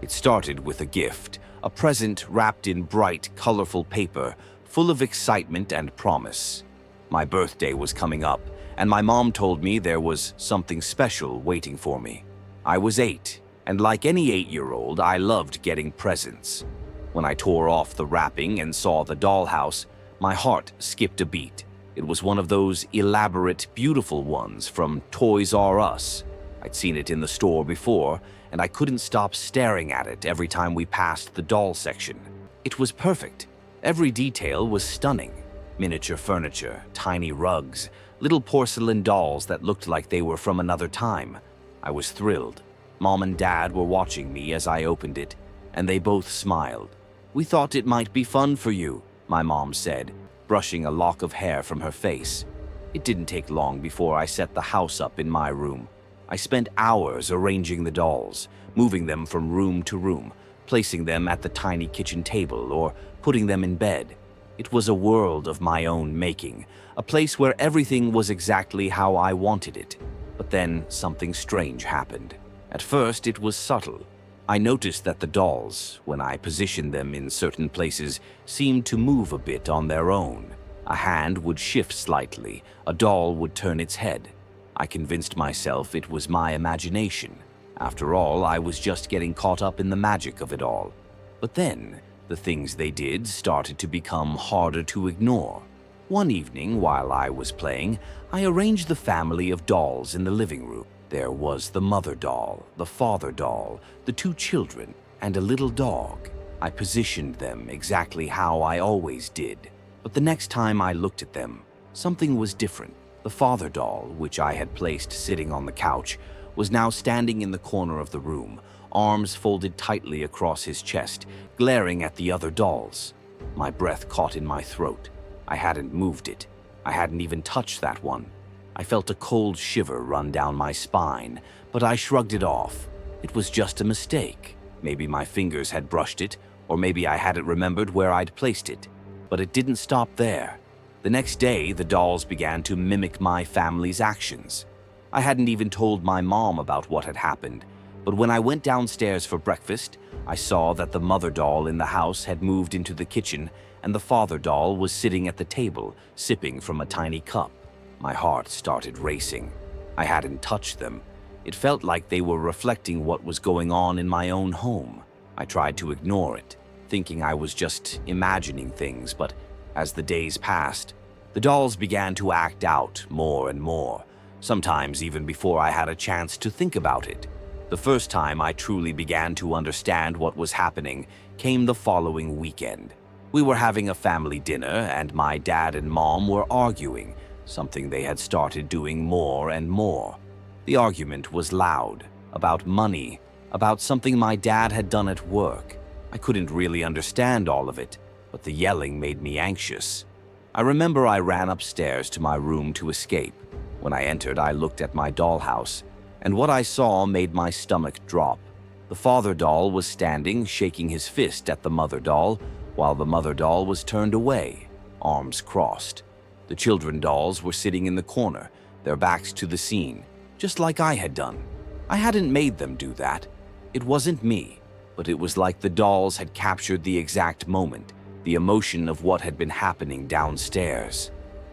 It started with a gift, a present wrapped in bright, colorful paper, full of excitement and promise. My birthday was coming up, and my mom told me there was something special waiting for me. I was 8, and like any 8-year-old, I loved getting presents. When I tore off the wrapping and saw the dollhouse, my heart skipped a beat. It was one of those elaborate, beautiful ones from Toys R Us. I'd seen it in the store before, and I couldn't stop staring at it every time we passed the doll section. It was perfect. Every detail was stunning. Miniature furniture, tiny rugs, little porcelain dolls that looked like they were from another time. I was thrilled. Mom and Dad were watching me as I opened it, and they both smiled. "We thought it might be fun for you," my mom said, brushing a lock of hair from her face. It didn't take long before I set the house up in my room. I spent hours arranging the dolls, moving them from room to room, placing them at the tiny kitchen table or putting them in bed. It was a world of my own making, a place where everything was exactly how I wanted it. But then something strange happened. At first, it was subtle. I noticed that the dolls, when I positioned them in certain places, seemed to move a bit on their own. A hand would shift slightly, a doll would turn its head. I convinced myself it was my imagination. After all, I was just getting caught up in the magic of it all. But then, the things they did started to become harder to ignore. One evening, while I was playing, I arranged the family of dolls in the living room. There was the mother doll, the father doll, the 2 children, and a little dog. I positioned them exactly how I always did. But the next time I looked at them, something was different. The father doll, which I had placed sitting on the couch, was now standing in the corner of the room, arms folded tightly across his chest, glaring at the other dolls. My breath caught in my throat. I hadn't moved it. I hadn't even touched that one. I felt a cold shiver run down my spine, but I shrugged it off. It was just a mistake. Maybe my fingers had brushed it, or maybe I hadn't remembered where I'd placed it. But it didn't stop there. The next day, the dolls began to mimic my family's actions. I hadn't even told my mom about what had happened, but when I went downstairs for breakfast, I saw that the mother doll in the house had moved into the kitchen, and the father doll was sitting at the table, sipping from a tiny cup. My heart started racing. I hadn't touched them. It felt like they were reflecting what was going on in my own home. I tried to ignore it, thinking I was just imagining things, but as the days passed, the dolls began to act out more and more, sometimes even before I had a chance to think about it. The first time I truly began to understand what was happening came the following weekend. We were having a family dinner, and my dad and mom were arguing, something they had started doing more and more. The argument was loud, about money, about something my dad had done at work. I couldn't really understand all of it, but the yelling made me anxious. I remember I ran upstairs to my room to escape. When I entered, I looked at my dollhouse, and what I saw made my stomach drop. The father doll was standing, shaking his fist at the mother doll, while the mother doll was turned away, arms crossed. The children dolls were sitting in the corner, their backs to the scene, just like I had done. I hadn't made them do that. It wasn't me, but it was like the dolls had captured the exact moment, the emotion of what had been happening downstairs.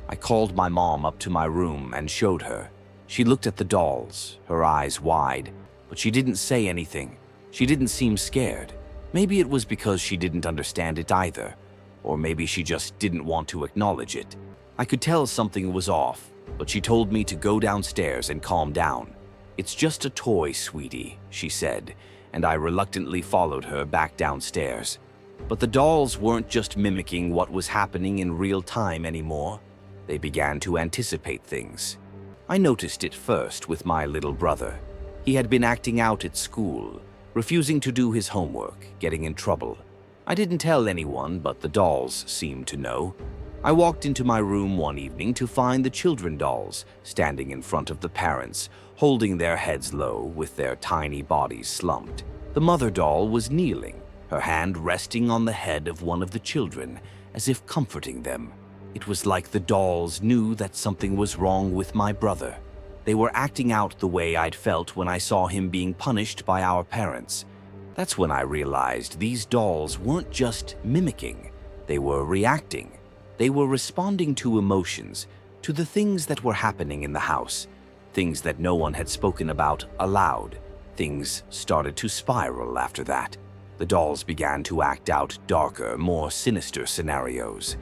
I called my mom up to my room and showed her. She looked at the dolls, her eyes wide, but she didn't say anything. She didn't seem scared. Maybe it was because she didn't understand it either, or maybe she just didn't want to acknowledge it. I could tell something was off, but she told me to go downstairs and calm down. "It's just a toy, sweetie," she said, and I reluctantly followed her back downstairs. But the dolls weren't just mimicking what was happening in real time anymore. They began to anticipate things. I noticed it first with my little brother. He had been acting out at school, refusing to do his homework, getting in trouble. I didn't tell anyone, but the dolls seemed to know. I walked into my room one evening to find the children dolls standing in front of the parents, holding their heads low with their tiny bodies slumped. The mother doll was kneeling, her hand resting on the head of one of the children, as if comforting them. It was like the dolls knew that something was wrong with my brother. They were acting out the way I'd felt when I saw him being punished by our parents. That's when I realized these dolls weren't just mimicking, they were reacting. They were responding to emotions, to the things that were happening in the house, things that no one had spoken about aloud. Things started to spiral after that. The dolls began to act out darker, more sinister scenarios.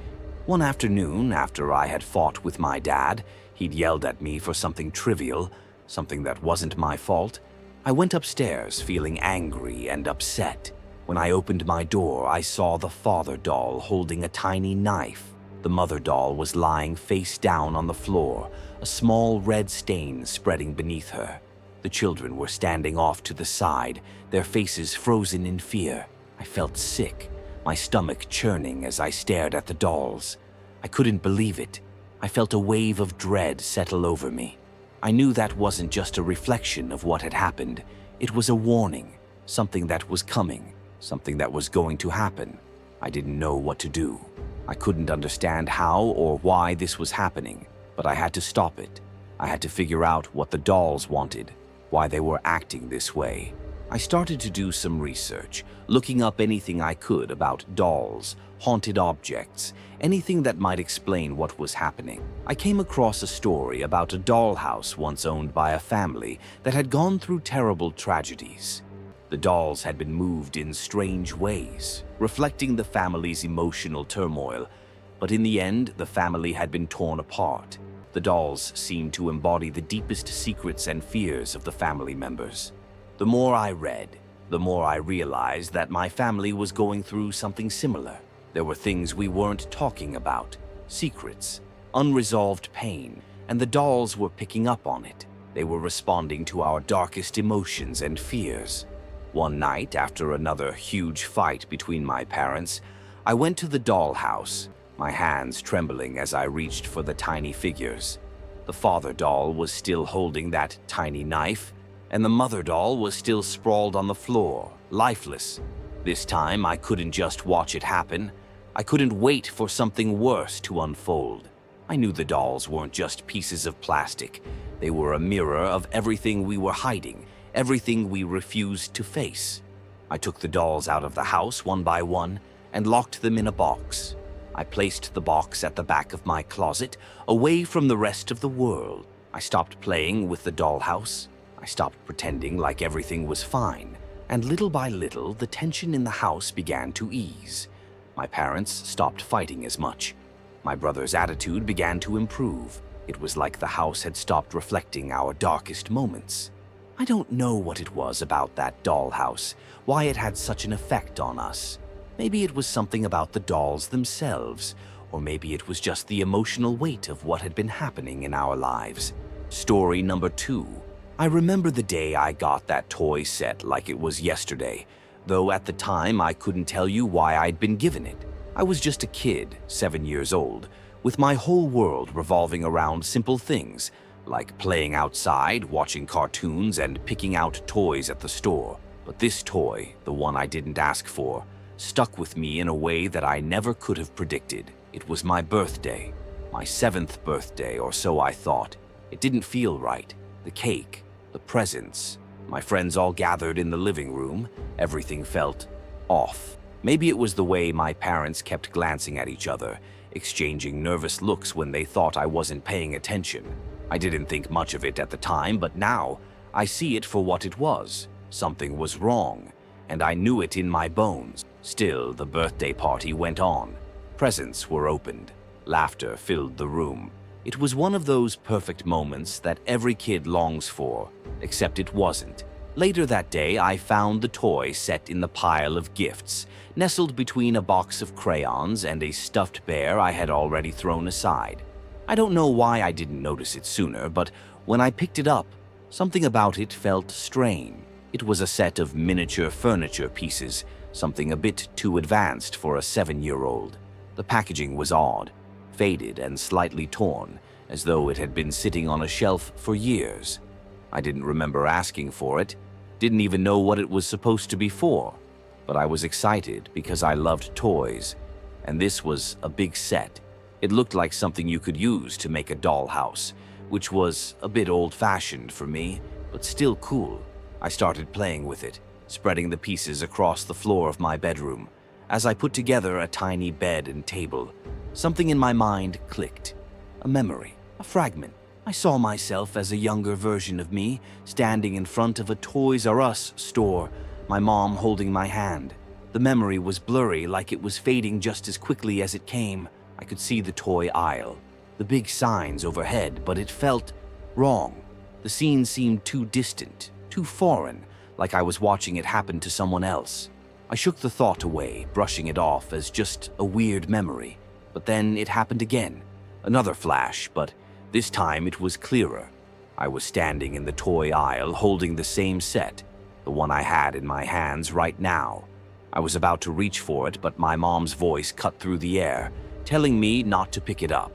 One afternoon, after I had fought with my dad, he'd yelled at me for something trivial, something that wasn't my fault. I went upstairs feeling angry and upset. When I opened my door, I saw the father doll holding a tiny knife. The mother doll was lying face down on the floor, a small red stain spreading beneath her. The children were standing off to the side, their faces frozen in fear. I felt sick, my stomach churning as I stared at the dolls. I couldn't believe it. I felt a wave of dread settle over me. I knew that wasn't just a reflection of what had happened. It was a warning, something that was coming, something that was going to happen. I didn't know what to do. I couldn't understand how or why this was happening, but I had to stop it. I had to figure out what the dolls wanted, why they were acting this way. I started to do some research, looking up anything I could about dolls, haunted objects, anything that might explain what was happening. I came across a story about a dollhouse once owned by a family that had gone through terrible tragedies. The dolls had been moved in strange ways, reflecting the family's emotional turmoil, but in the end, the family had been torn apart. The dolls seemed to embody the deepest secrets and fears of the family members. The more I read, the more I realized that my family was going through something similar. There were things we weren't talking about, secrets, unresolved pain, and the dolls were picking up on it. They were responding to our darkest emotions and fears. One night, after another huge fight between my parents, I went to the dollhouse, my hands trembling as I reached for the tiny figures. The father doll was still holding that tiny knife, and the mother doll was still sprawled on the floor, lifeless. This time, I couldn't just watch it happen. I couldn't wait for something worse to unfold. I knew the dolls weren't just pieces of plastic. They were a mirror of everything we were hiding, everything we refused to face. I took the dolls out of the house one by one and locked them in a box. I placed the box at the back of my closet, away from the rest of the world. I stopped playing with the dollhouse. I stopped pretending like everything was fine, and little by little, the tension in the house began to ease. My parents stopped fighting as much. My brother's attitude began to improve. It was like the house had stopped reflecting our darkest moments. I don't know what it was about that dollhouse, why it had such an effect on us. Maybe it was something about the dolls themselves, or maybe it was just the emotional weight of what had been happening in our lives. Story number 2. I remember the day I got that toy set like it was yesterday, though at the time I couldn't tell you why I'd been given it. I was just a kid, 7 years old, with my whole world revolving around simple things, like playing outside, watching cartoons, and picking out toys at the store. But this toy, the one I didn't ask for, stuck with me in a way that I never could have predicted. It was my birthday, my 7th birthday, or so I thought. It didn't feel right. The cake, the presents, my friends all gathered in the living room. Everything felt off. Maybe it was the way my parents kept glancing at each other, exchanging nervous looks when they thought I wasn't paying attention. I didn't think much of it at the time, but now I see it for what it was. Something was wrong, and I knew it in my bones. Still, the birthday party went on. Presents were opened. Laughter filled the room. It was one of those perfect moments that every kid longs for, except it wasn't. Later that day, I found the toy set in the pile of gifts, nestled between a box of crayons and a stuffed bear I had already thrown aside. I don't know why I didn't notice it sooner, but when I picked it up, something about it felt strange. It was a set of miniature furniture pieces, something a bit too advanced for a 7-year-old. The packaging was odd, faded and slightly torn, as though it had been sitting on a shelf for years. I didn't remember asking for it, didn't even know what it was supposed to be for, but I was excited because I loved toys, and this was a big set. It looked like something you could use to make a dollhouse, which was a bit old-fashioned for me, but still cool. I started playing with it, spreading the pieces across the floor of my bedroom. As I put together a tiny bed and table, something in my mind clicked. A memory, a fragment. I saw myself as a younger version of me, standing in front of a Toys R Us store, my mom holding my hand. The memory was blurry, like it was fading just as quickly as it came. I could see the toy aisle, the big signs overhead, but it felt wrong. The scene seemed too distant, too foreign, like I was watching it happen to someone else. I shook the thought away, brushing it off as just a weird memory. But then it happened again. Another flash, but this time it was clearer. I was standing in the toy aisle holding the same set, the one I had in my hands right now. I was about to reach for it, but my mom's voice cut through the air, telling me not to pick it up.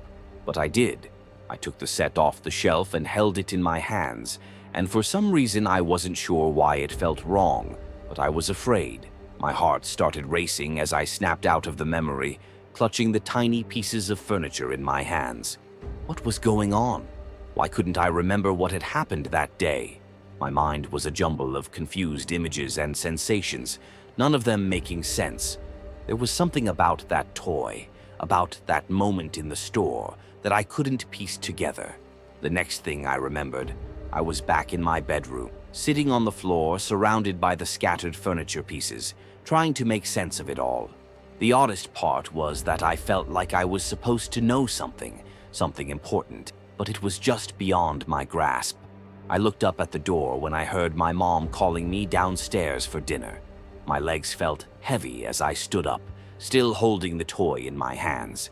But I did. I took the set off the shelf and held it in my hands, and for some reason I wasn't sure why it felt wrong, but I was afraid. My heart started racing as I snapped out of the memory, clutching the tiny pieces of furniture in my hands. What was going on? Why couldn't I remember what had happened that day? My mind was a jumble of confused images and sensations, none of them making sense. There was something about that toy, about that moment in the store, that I couldn't piece together. The next thing I remembered, I was back in my bedroom, sitting on the floor, surrounded by the scattered furniture pieces, trying to make sense of it all. The oddest part was that I felt like I was supposed to know something important, but it was just beyond my grasp. I looked up at the door when I heard my mom calling me downstairs for dinner. My legs felt heavy as I stood up, still holding the toy in my hands.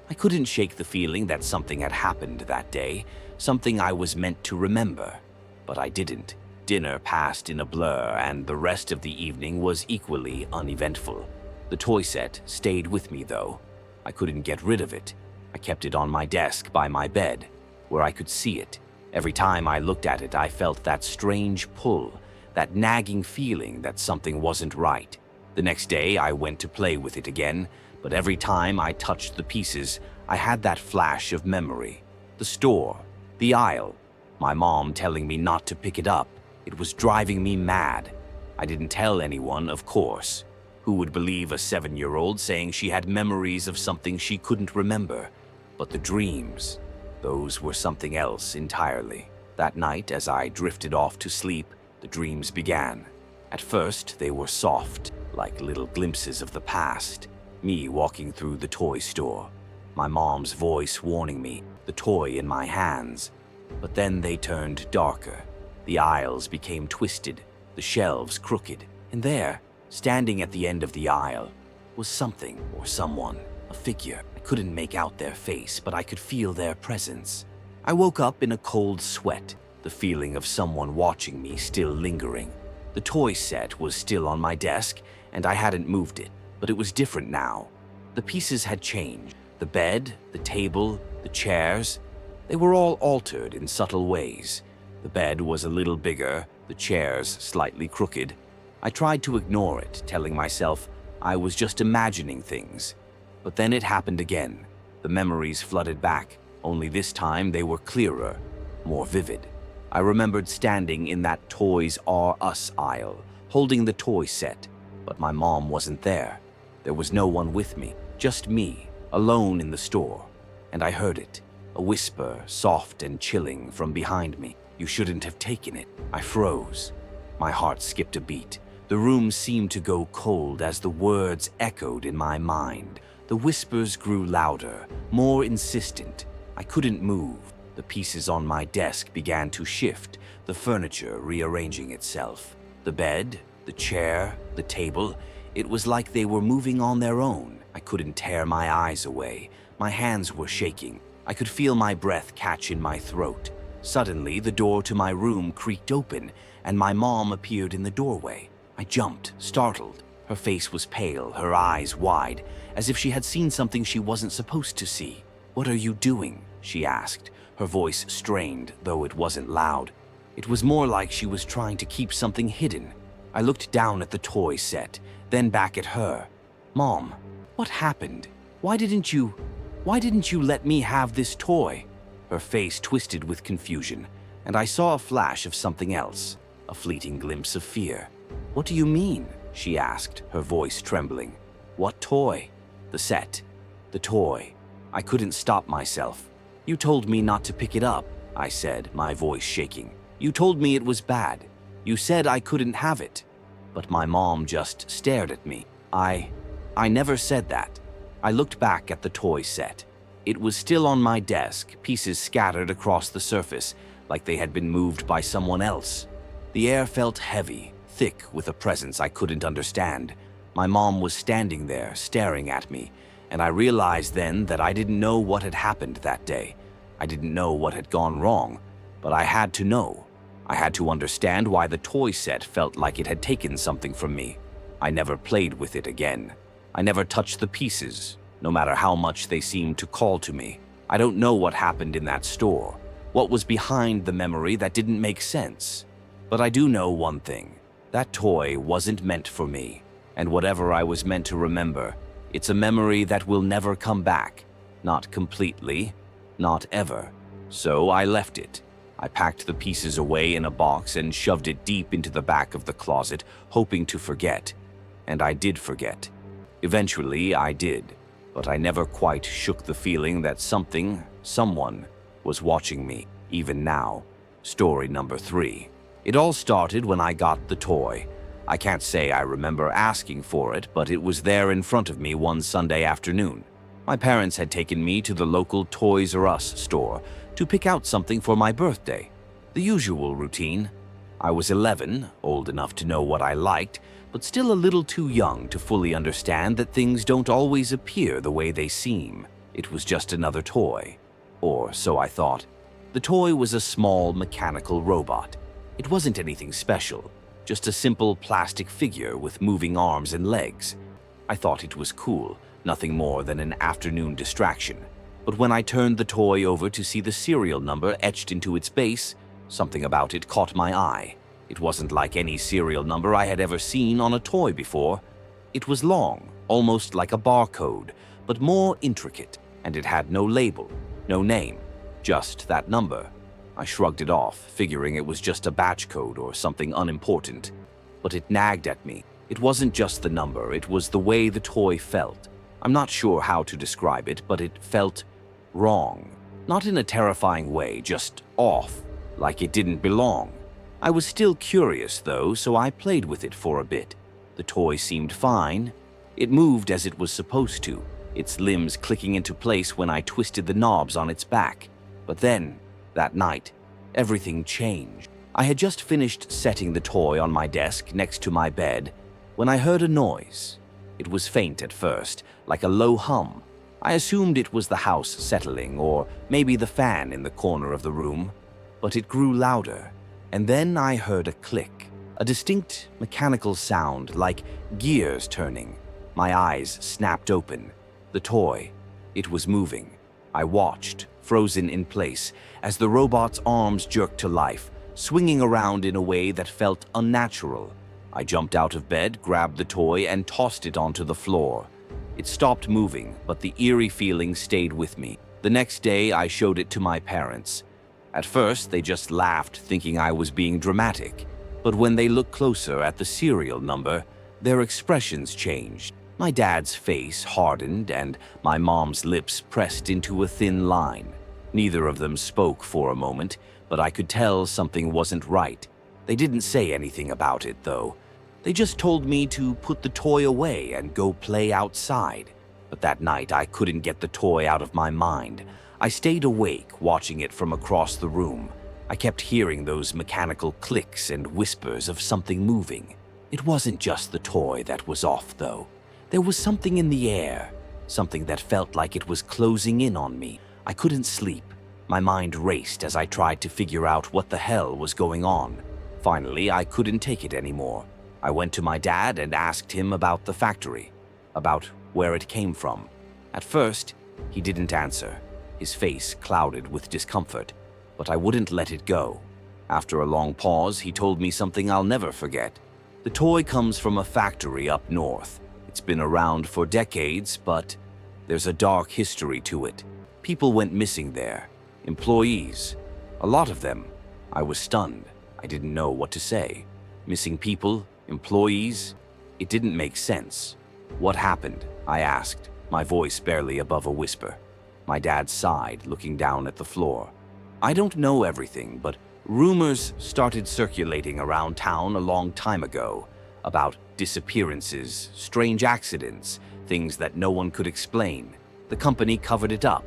I couldn't shake the feeling that something had happened that day, something I was meant to remember. But I didn't. Dinner passed in a blur, and the rest of the evening was equally uneventful. The toy set stayed with me, though. I couldn't get rid of it. I kept it on my desk by my bed, where I could see it. Every time I looked at it, I felt that strange pull, that nagging feeling that something wasn't right. The next day, I went to play with it again, but every time I touched the pieces, I had that flash of memory. The store, the aisle, my mom telling me not to pick it up. It was driving me mad. I didn't tell anyone, of course. Who would believe a 7-year-old saying she had memories of something she couldn't remember? But the dreams, those were something else entirely. That night, as I drifted off to sleep, the dreams began. At first, they were soft, like little glimpses of the past. Me walking through the toy store, my mom's voice warning me, the toy in my hands. But then they turned darker. The aisles became twisted, the shelves crooked, and there, standing at the end of the aisle, was something or someone, a figure. I couldn't make out their face, but I could feel their presence. I woke up in a cold sweat, the feeling of someone watching me still lingering. The toy set was still on my desk, and I hadn't moved it, but it was different now. The pieces had changed. The bed, the table, the chairs, they were all altered in subtle ways. The bed was a little bigger, the chairs slightly crooked. I tried to ignore it, telling myself I was just imagining things. But then it happened again. The memories flooded back, only this time they were clearer, more vivid. I remembered standing in that Toys R Us aisle, holding the toy set, but my mom wasn't there. There was no one with me, just me, alone in the store. And I heard it, a whisper, soft and chilling from behind me. "You shouldn't have taken it." I froze. My heart skipped a beat. The room seemed to go cold as the words echoed in my mind. The whispers grew louder, more insistent. I couldn't move. The pieces on my desk began to shift, the furniture rearranging itself. The bed, the chair, the table, it was like they were moving on their own. I couldn't tear my eyes away. My hands were shaking. I could feel my breath catch in my throat. Suddenly, the door to my room creaked open, and my mom appeared in the doorway. I jumped, startled. Her face was pale, her eyes wide, as if she had seen something she wasn't supposed to see. "What are you doing?" she asked, her voice strained, though it wasn't loud. It was more like she was trying to keep something hidden. I looked down at the toy set, then back at her. "Mom, what happened? Why didn't you let me have this toy?" Her face twisted with confusion, and I saw a flash of something else, a fleeting glimpse of fear. "What do you mean?" she asked, her voice trembling. "What toy?" "The set. The toy." I couldn't stop myself. "You told me not to pick it up," I said, my voice shaking. "You told me it was bad. You said I couldn't have it." But my mom just stared at me. I never said that." I looked back at the toy set. It was still on my desk, pieces scattered across the surface, like they had been moved by someone else. The air felt heavy, thick with a presence I couldn't understand. My mom was standing there, staring at me, and I realized then that I didn't know what had happened that day. I didn't know what had gone wrong, but I had to know. I had to understand why the toy set felt like it had taken something from me. I never played with it again. I never touched the pieces, no matter how much they seemed to call to me. I don't know what happened in that store, what was behind the memory that didn't make sense. But I do know one thing. That toy wasn't meant for me, and whatever I was meant to remember, it's a memory that will never come back. Not completely, not ever. So I left it. I packed the pieces away in a box and shoved it deep into the back of the closet, hoping to forget. And I did forget. Eventually, I did, but I never quite shook the feeling that someone, was watching me, even now. Story number 3. It all started when I got the toy. I can't say I remember asking for it, but it was there in front of me one Sunday afternoon. My parents had taken me to the local Toys R Us store to pick out something for my birthday. The usual routine. I was 11, old enough to know what I liked, but still a little too young to fully understand that things don't always appear the way they seem. It was just another toy. Or so I thought. The toy was a small mechanical robot. It wasn't anything special, just a simple plastic figure with moving arms and legs. I thought it was cool, nothing more than an afternoon distraction. But when I turned the toy over to see the serial number etched into its base, something about it caught my eye. It wasn't like any serial number I had ever seen on a toy before. It was long, almost like a barcode, but more intricate, and it had no label, no name, just that number. I shrugged it off, figuring it was just a batch code or something unimportant. But it nagged at me. It wasn't just the number, it was the way the toy felt. I'm not sure how to describe it, but it felt wrong. Not in a terrifying way, just off, like it didn't belong. I was still curious, though, so I played with it for a bit. The toy seemed fine. It moved as it was supposed to, its limbs clicking into place when I twisted the knobs on its back. But then, that night, everything changed. I had just finished setting the toy on my desk next to my bed when I heard a noise. It was faint at first, like a low hum. I assumed it was the house settling, or maybe the fan in the corner of the room. But it grew louder, and then I heard a click, a distinct mechanical sound like gears turning. My eyes snapped open. The toy, it was moving. I watched, frozen in place, as the robot's arms jerked to life, swinging around in a way that felt unnatural. I jumped out of bed, grabbed the toy, and tossed it onto the floor. It stopped moving, but the eerie feeling stayed with me. The next day, I showed it to my parents. At first, they just laughed, thinking I was being dramatic. But when they looked closer at the serial number, their expressions changed. My dad's face hardened, and my mom's lips pressed into a thin line. Neither of them spoke for a moment, but I could tell something wasn't right. They didn't say anything about it, though. They just told me to put the toy away and go play outside. But that night, I couldn't get the toy out of my mind. I stayed awake, watching it from across the room. I kept hearing those mechanical clicks and whispers of something moving. It wasn't just the toy that was off, though. There was something in the air, something that felt like it was closing in on me. I couldn't sleep. My mind raced as I tried to figure out what the hell was going on. Finally, I couldn't take it anymore. I went to my dad and asked him about the factory, about where it came from. At first, he didn't answer, his face clouded with discomfort, but I wouldn't let it go. After a long pause, he told me something I'll never forget. The toy comes from a factory up north. It's been around for decades, but there's a dark history to it. People went missing there. Employees. A lot of them. I was stunned. I didn't know what to say. Missing people, Employees? It didn't make sense. What happened? I asked, my voice barely above a whisper. My dad sighed, looking down at the floor. I don't know everything, but rumors started circulating around town a long time ago about disappearances, strange accidents, things that no one could explain. The company covered it up,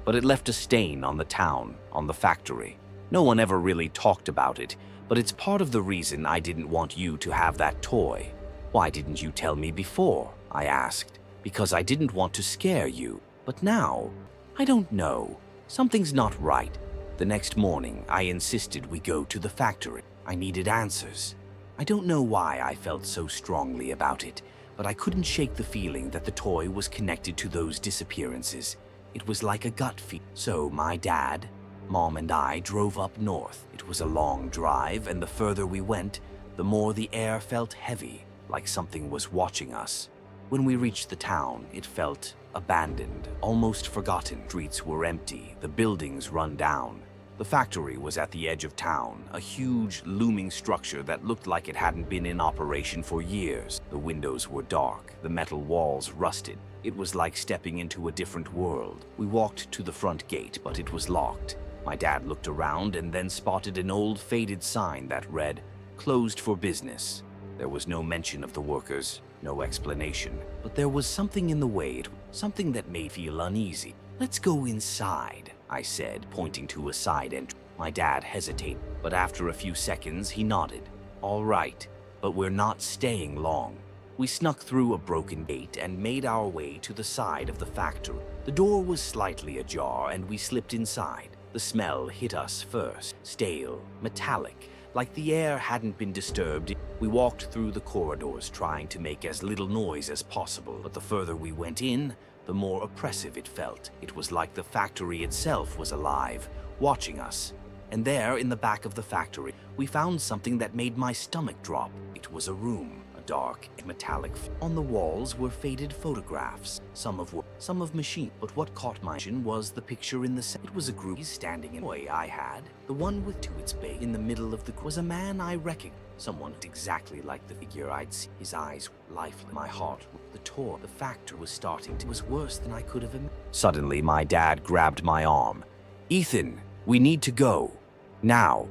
but it left a stain on the town, on the factory. No one ever really talked about it, but it's part of the reason I didn't want you to have that toy. Why didn't you tell me before? I asked. Because I didn't want to scare you. But now, I don't know. Something's not right. The next morning, I insisted we go to the factory. I needed answers. I don't know why I felt so strongly about it, but I couldn't shake the feeling that the toy was connected to those disappearances. It was like a gut feel. So my dad, Mom, and I drove up north. It was a long drive, and the further we went, the more the air felt heavy, like something was watching us. When we reached the town, it felt abandoned, almost forgotten. Streets were empty, the buildings run down. The factory was at the edge of town, a huge, looming structure that looked like it hadn't been in operation for years. The windows were dark, the metal walls rusted. It was like stepping into a different world. We walked to the front gate, but it was locked. My dad looked around and then spotted an old, faded sign that read, "Closed for business." There was no mention of the workers, no explanation, but there was something in the way, something that made me feel uneasy. "Let's go inside," I said, pointing to a side entrance. My dad hesitated, but after a few seconds he nodded. "All right, but we're not staying long." We snuck through a broken gate and made our way to the side of the factory. The door was slightly ajar and we slipped inside. The smell hit us first, stale, metallic, like the air hadn't been disturbed. We walked through the corridors trying to make as little noise as possible, but the further we went in, the more oppressive it felt. It was like the factory itself was alive, watching us. And there, in the back of the factory, we found something that made my stomach drop. It was a room, a dark, metallic. On the walls were faded photographs, some of machine. But what caught my attention was the picture in the center. It was a group standing in the way I had. The one with to its base in the middle of the was a man I recognized. Someone exactly like the figure I'd seen. His eyes lifeless. My heart. The factor was starting to. It was worse than I could have imagined. Suddenly, my dad grabbed my arm. "Ethan, we need to go. Now."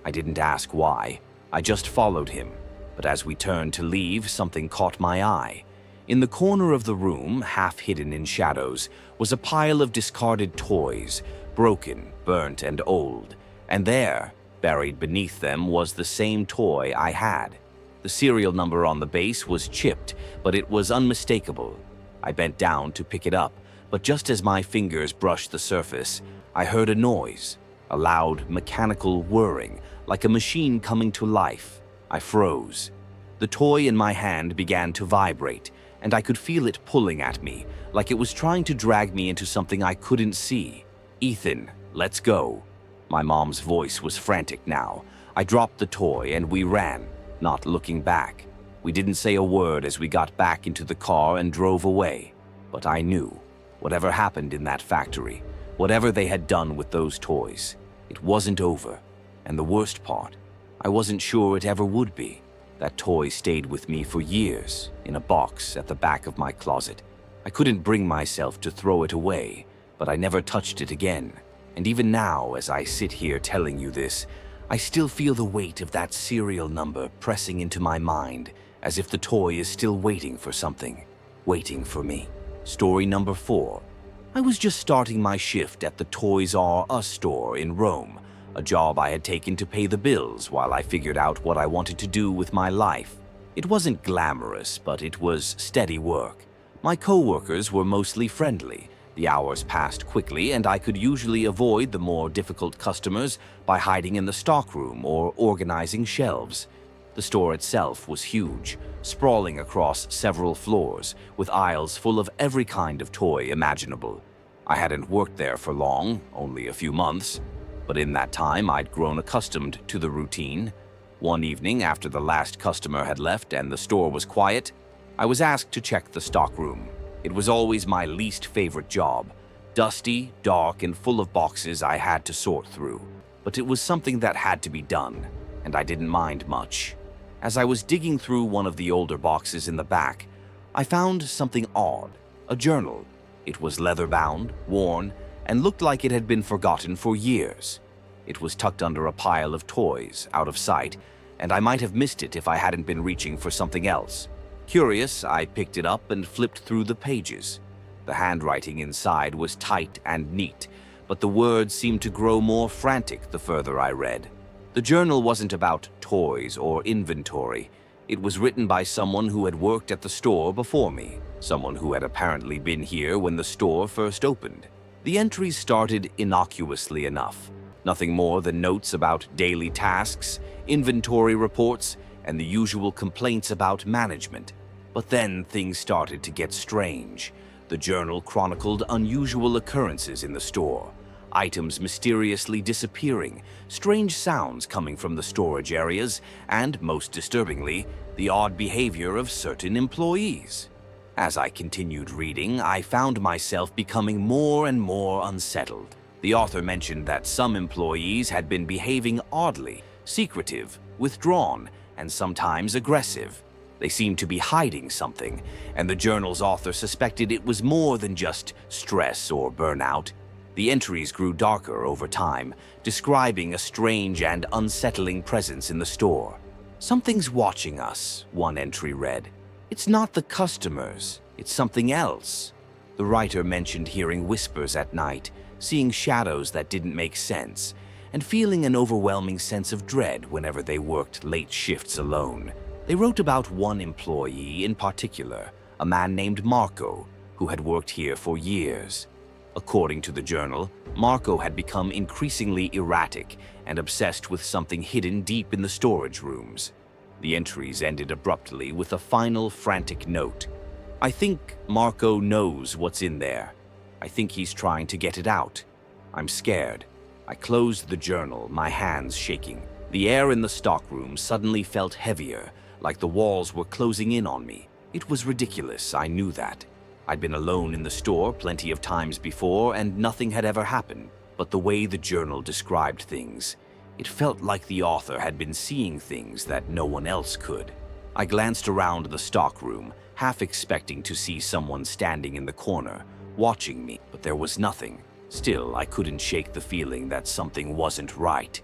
I didn't ask why. I just followed him. But as we turned to leave, something caught my eye. In the corner of the room, half hidden in shadows, was a pile of discarded toys, broken, burnt, and old. And there, buried beneath them, was the same toy I had. The serial number on the base was chipped, but it was unmistakable. I bent down to pick it up, but just as my fingers brushed the surface, I heard a noise, a loud, mechanical whirring, like a machine coming to life. I froze. The toy in my hand began to vibrate, and I could feel it pulling at me, like it was trying to drag me into something I couldn't see. "Ethan, let's go." My mom's voice was frantic now. I dropped the toy and we ran, not looking back. We didn't say a word as we got back into the car and drove away. But I knew, whatever happened in that factory, whatever they had done with those toys, it wasn't over. And the worst part, I wasn't sure it ever would be. That toy stayed with me for years, in a box at the back of my closet. I couldn't bring myself to throw it away, but I never touched it again. And even now, as I sit here telling you this, I still feel the weight of that serial number pressing into my mind, as if the toy is still waiting for something, waiting for me. Story number 4. I was just starting my shift at the Toys R Us store in Rome, a job I had taken to pay the bills while I figured out what I wanted to do with my life. It wasn't glamorous, but it was steady work. My co-workers were mostly friendly. The hours passed quickly, and I could usually avoid the more difficult customers by hiding in the stockroom or organizing shelves. The store itself was huge, sprawling across several floors, with aisles full of every kind of toy imaginable. I hadn't worked there for long, only a few months, but in that time I'd grown accustomed to the routine. One evening, after the last customer had left and the store was quiet, I was asked to check the stockroom. It was always my least favorite job, dusty, dark, and full of boxes I had to sort through. But it was something that had to be done, and I didn't mind much. As I was digging through one of the older boxes in the back, I found something odd, a journal. It was leather-bound, worn, and looked like it had been forgotten for years. It was tucked under a pile of toys, out of sight, and I might have missed it if I hadn't been reaching for something else. Curious, I picked it up and flipped through the pages. The handwriting inside was tight and neat, but the words seemed to grow more frantic the further I read. The journal wasn't about toys or inventory. It was written by someone who had worked at the store before me, someone who had apparently been here when the store first opened. The entries started innocuously enough. Nothing more than notes about daily tasks, inventory reports, and the usual complaints about management. But then things started to get strange. The journal chronicled unusual occurrences in the store, items mysteriously disappearing, strange sounds coming from the storage areas, and, most disturbingly, the odd behavior of certain employees. As I continued reading, I found myself becoming more and more unsettled. The author mentioned that some employees had been behaving oddly, secretive, withdrawn, and sometimes aggressive. They seemed to be hiding something, and the journal's author suspected it was more than just stress or burnout. The entries grew darker over time, describing a strange and unsettling presence in the store. "Something's watching us," one entry read. "It's not the customers, it's something else." The writer mentioned hearing whispers at night, seeing shadows that didn't make sense, and feeling an overwhelming sense of dread whenever they worked late shifts alone. They wrote about one employee in particular, a man named Marco, who had worked here for years. According to the journal, Marco had become increasingly erratic and obsessed with something hidden deep in the storage rooms. The entries ended abruptly with a final frantic note. "I think Marco knows what's in there. I think he's trying to get it out. I'm scared." I closed the journal, my hands shaking. The air in the stockroom suddenly felt heavier, like the walls were closing in on me. It was ridiculous, I knew that. I'd been alone in the store plenty of times before, and nothing had ever happened. But the way the journal described things, it felt like the author had been seeing things that no one else could. I glanced around the stockroom, half expecting to see someone standing in the corner, watching me, but there was nothing. Still, I couldn't shake the feeling that something wasn't right.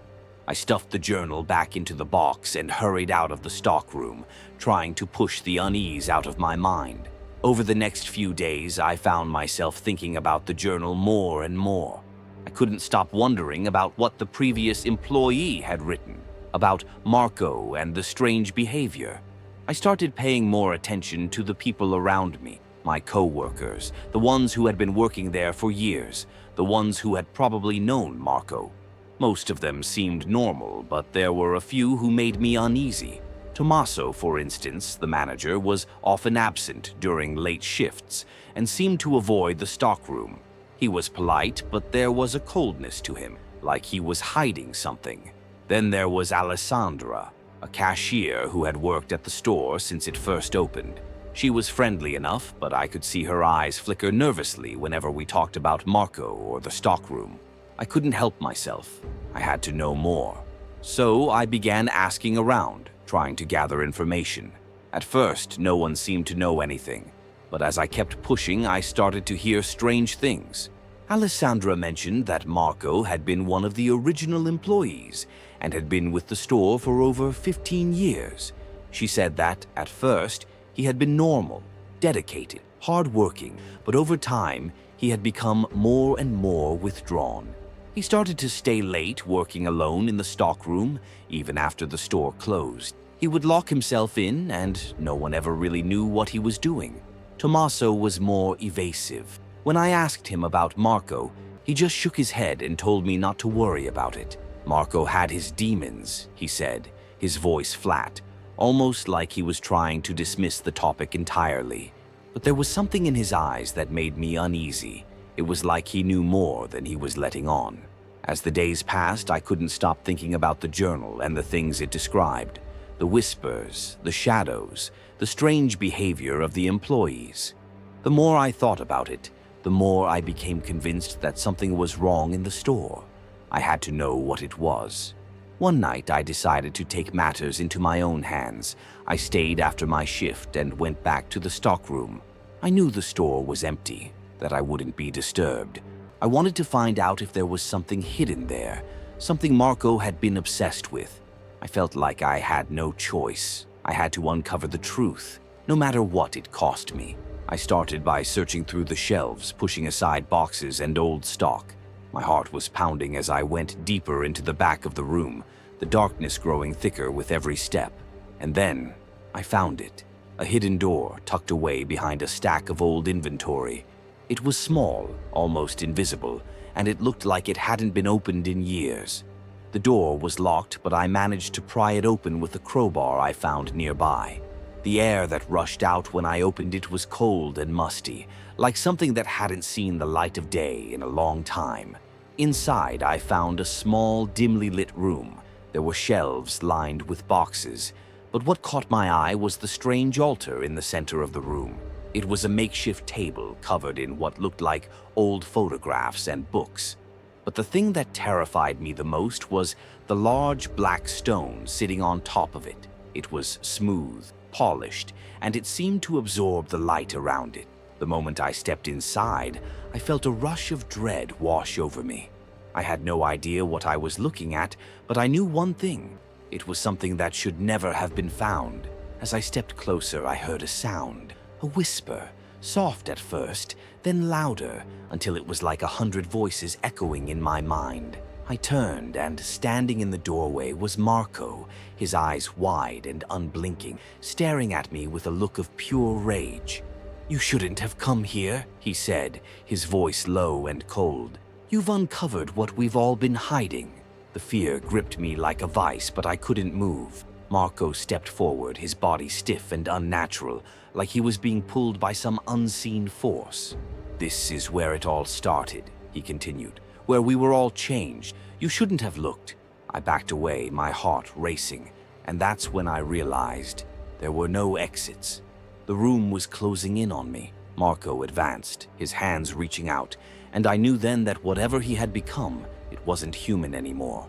I stuffed the journal back into the box and hurried out of the stockroom, trying to push the unease out of my mind. Over the next few days, I found myself thinking about the journal more and more. I couldn't stop wondering about what the previous employee had written, about Marco and the strange behavior. I started paying more attention to the people around me, my co-workers, the ones who had been working there for years, the ones who had probably known Marco. Most of them seemed normal, but there were a few who made me uneasy. Tommaso, for instance, the manager, was often absent during late shifts and seemed to avoid the stockroom. He was polite, but there was a coldness to him, like he was hiding something. Then there was Alessandra, a cashier who had worked at the store since it first opened. She was friendly enough, but I could see her eyes flicker nervously whenever we talked about Marco or the stockroom. I couldn't help myself. I had to know more. So I began asking around, trying to gather information. At first, no one seemed to know anything, but as I kept pushing, I started to hear strange things. Alessandra mentioned that Marco had been one of the original employees and had been with the store for over 15 years. She said that, at first, he had been normal, dedicated, hardworking, but over time, he had become more and more withdrawn. He started to stay late working alone in the stockroom, even after the store closed. He would lock himself in, and no one ever really knew what he was doing. Tommaso was more evasive. When I asked him about Marco, he just shook his head and told me not to worry about it. Marco had his demons, he said, his voice flat, almost like he was trying to dismiss the topic entirely. But there was something in his eyes that made me uneasy. It was like he knew more than he was letting on. As the days passed, I couldn't stop thinking about the journal and the things it described. The whispers, the shadows, the strange behavior of the employees. The more I thought about it, the more I became convinced that something was wrong in the store. I had to know what it was. One night, I decided to take matters into my own hands. I stayed after my shift and went back to the stockroom. I knew the store was empty, that I wouldn't be disturbed. I wanted to find out if there was something hidden there, something Marco had been obsessed with. I felt like I had no choice. I had to uncover the truth, no matter what it cost me. I started by searching through the shelves, pushing aside boxes and old stock. My heart was pounding as I went deeper into the back of the room, the darkness growing thicker with every step. And then, I found it. A hidden door tucked away behind a stack of old inventory. It was small, almost invisible, and it looked like it hadn't been opened in years. The door was locked, but I managed to pry it open with a crowbar I found nearby. The air that rushed out when I opened it was cold and musty, like something that hadn't seen the light of day in a long time. Inside, I found a small, dimly lit room. There were shelves lined with boxes, but what caught my eye was the strange altar in the center of the room. It was a makeshift table covered in what looked like old photographs and books. But the thing that terrified me the most was the large black stone sitting on top of it. It was smooth, polished, and it seemed to absorb the light around it. The moment I stepped inside, I felt a rush of dread wash over me. I had no idea what I was looking at, but I knew one thing. It was something that should never have been found. As I stepped closer, I heard a sound, a whisper, soft at first, then louder, until it was like 100 voices echoing in my mind. I turned, and standing in the doorway was Marco, his eyes wide and unblinking, staring at me with a look of pure rage. "You shouldn't have come here," he said, his voice low and cold. "You've uncovered what we've all been hiding." The fear gripped me like a vice, but I couldn't move. Marco stepped forward, his body stiff and unnatural, like he was being pulled by some unseen force. "This is where it all started," he continued, "where we were all changed. You shouldn't have looked." I backed away, my heart racing, and that's when I realized there were no exits. The room was closing in on me. Marco advanced, his hands reaching out, and I knew then that whatever he had become, it wasn't human anymore.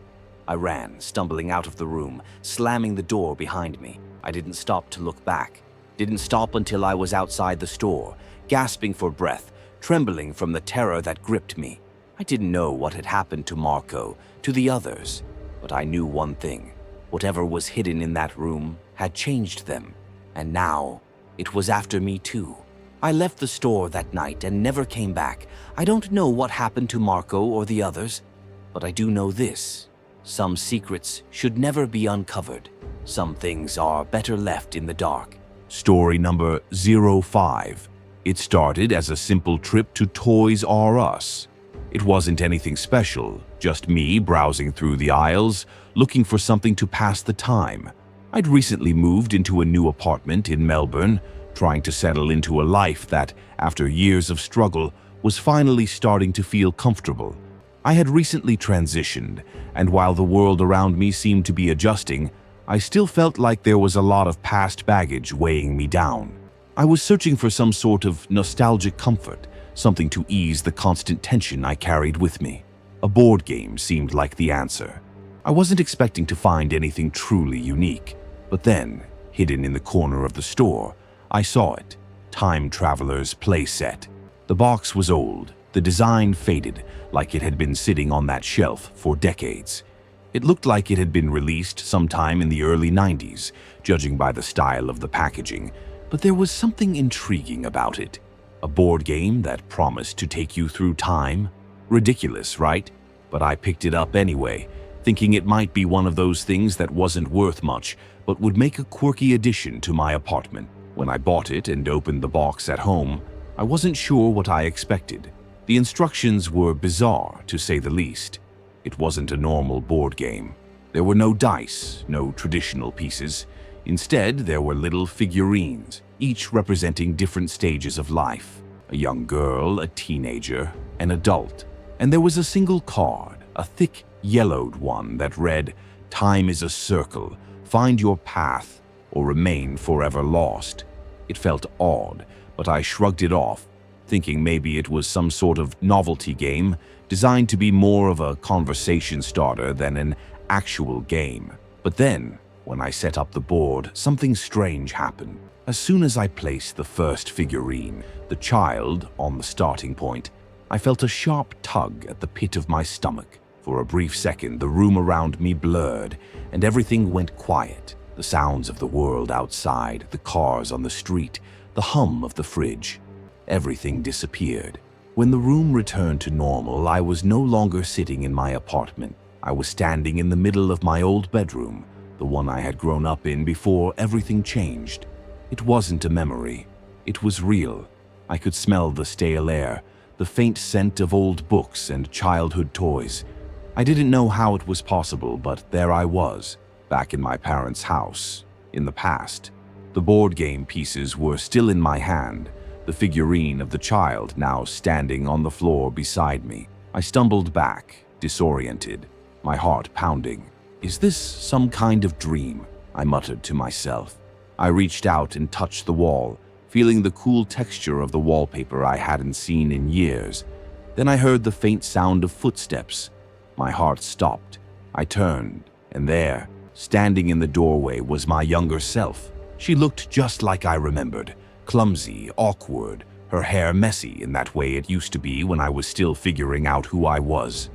I ran, stumbling out of the room, slamming the door behind me. I didn't stop to look back. Didn't stop until I was outside the store, gasping for breath, trembling from the terror that gripped me. I didn't know what had happened to Marco, to the others, but I knew one thing. Whatever was hidden in that room had changed them, and now it was after me too. I left the store that night and never came back. I don't know what happened to Marco or the others, but I do know this. Some secrets should never be uncovered. Some things are better left in the dark. Story number 05. It started as a simple trip to Toys R Us. It wasn't anything special, just me browsing through the aisles, looking for something to pass the time. I'd recently moved into a new apartment in Melbourne, trying to settle into a life that, after years of struggle, was finally starting to feel comfortable. I had recently transitioned, and while the world around me seemed to be adjusting, I still felt like there was a lot of past baggage weighing me down. I was searching for some sort of nostalgic comfort, something to ease the constant tension I carried with me. A board game seemed like the answer. I wasn't expecting to find anything truly unique, but then, hidden in the corner of the store, I saw it. Time Traveler's playset. The box was old, the design faded, like it had been sitting on that shelf for decades. It looked like it had been released sometime in the early 90s, judging by the style of the packaging, but there was something intriguing about it. A board game that promised to take you through time? Ridiculous, right? But I picked it up anyway, thinking it might be one of those things that wasn't worth much, but would make a quirky addition to my apartment. When I bought it and opened the box at home, I wasn't sure what I expected. The instructions were bizarre, to say the least. It wasn't a normal board game. There were no dice, no traditional pieces. Instead, there were little figurines, each representing different stages of life. A young girl, a teenager, an adult. And there was a single card, a thick, yellowed one that read, "Time is a circle. Find your path or remain forever lost." It felt odd, but I shrugged it off, thinking maybe it was some sort of novelty game designed to be more of a conversation starter than an actual game. But then, when I set up the board, something strange happened. As soon as I placed the first figurine, the child, on the starting point, I felt a sharp tug at the pit of my stomach. For a brief second, the room around me blurred, and everything went quiet. The sounds of the world outside, the cars on the street, the hum of the fridge. Everything disappeared. When the room returned to normal, I was no longer sitting in my apartment. I was standing in the middle of my old bedroom, the one I had grown up in before everything changed. It wasn't a memory. It was real. I could smell the stale air, the faint scent of old books and childhood toys. I didn't know how it was possible, but there I was, back in my parents' house, in the past. The board game pieces were still in my hand, the figurine of the child now standing on the floor beside me. I stumbled back, disoriented, my heart pounding. Is this some kind of dream? I muttered to myself. I reached out and touched the wall, feeling the cool texture of the wallpaper I hadn't seen in years. Then I heard the faint sound of footsteps. My heart stopped. I turned, and there, standing in the doorway, was my younger self. She looked just like I remembered, clumsy, awkward, her hair messy in that way it used to be when I was still figuring out who I was.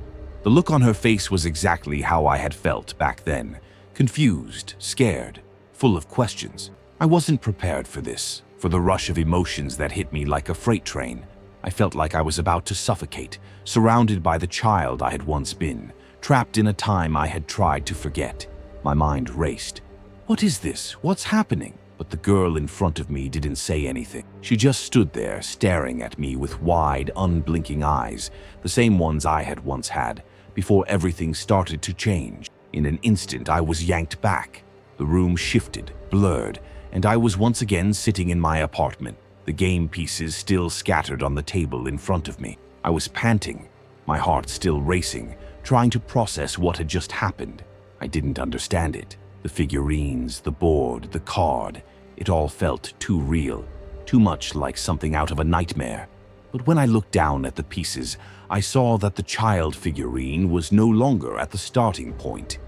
The look on her face was exactly how I had felt back then, confused, scared, full of questions. I wasn't prepared for this, for the rush of emotions that hit me like a freight train. I felt like I was about to suffocate, surrounded by the child I had once been, trapped in a time I had tried to forget. My mind raced. What is this? What's happening? But the girl in front of me didn't say anything. She just stood there, staring at me with wide, unblinking eyes, the same ones I had once had, before everything started to change. In an instant, I was yanked back. The room shifted, blurred, and I was once again sitting in my apartment, the game pieces still scattered on the table in front of me. I was panting, my heart still racing, trying to process what had just happened. I didn't understand it. The figurines, the board, the card, it all felt too real, too much like something out of a nightmare. But when I looked down at the pieces, I saw that the child figurine was no longer at the starting point.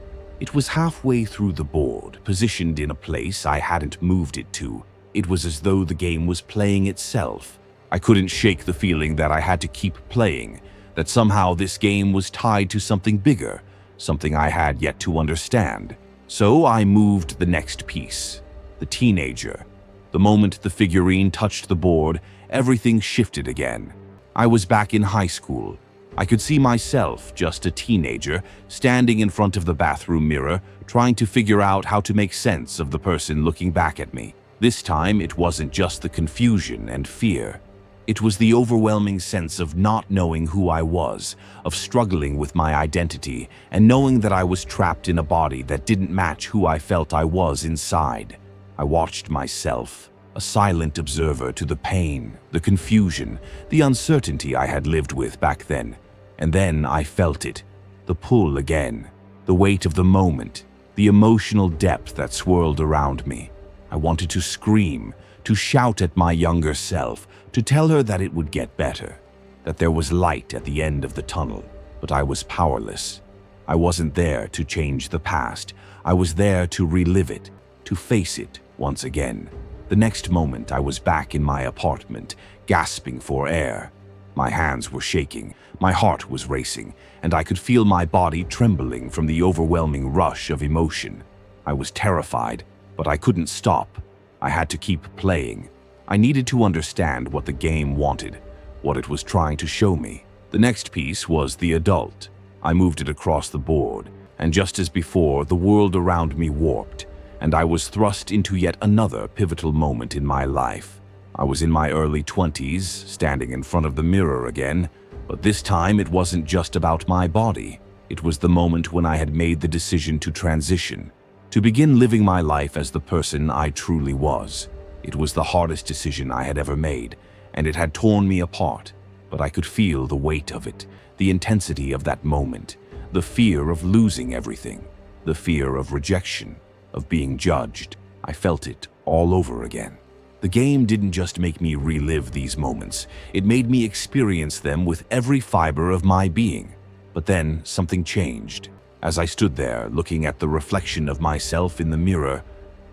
It was halfway through the board, positioned in a place I hadn't moved it to. It was as though the game was playing itself. I couldn't shake the feeling that I had to keep playing, that somehow this game was tied to something bigger, something I had yet to understand. So I moved the next piece, the teenager. The moment the figurine touched the board, everything shifted again. I was back in high school. I could see myself, just a teenager, standing in front of the bathroom mirror, trying to figure out how to make sense of the person looking back at me. This time, it wasn't just the confusion and fear. It was the overwhelming sense of not knowing who I was, of struggling with my identity, and knowing that I was trapped in a body that didn't match who I felt I was inside. I watched myself, a silent observer to the pain, the confusion, the uncertainty I had lived with back then. And then I felt it, the pull again, the weight of the moment, the emotional depth that swirled around me. I wanted to scream, to shout at my younger self, to tell her that it would get better, that there was light at the end of the tunnel, but I was powerless. I wasn't there to change the past. I was there to relive it, to face it once again. The next moment, I was back in my apartment, gasping for air. My hands were shaking, my heart was racing, and I could feel my body trembling from the overwhelming rush of emotion. I was terrified, but I couldn't stop. I had to keep playing. I needed to understand what the game wanted, what it was trying to show me. The next piece was the adult. I moved it across the board, and just as before, the world around me warped, and I was thrust into yet another pivotal moment in my life. I was in my early 20s, standing in front of the mirror again, but this time it wasn't just about my body. It was the moment when I had made the decision to transition, to begin living my life as the person I truly was. It was the hardest decision I had ever made, and it had torn me apart, but I could feel the weight of it, the intensity of that moment, the fear of losing everything, the fear of rejection, of being judged. I felt it all over again. The game didn't just make me relive these moments, it made me experience them with every fiber of my being. But then something changed. As I stood there, looking at the reflection of myself in the mirror,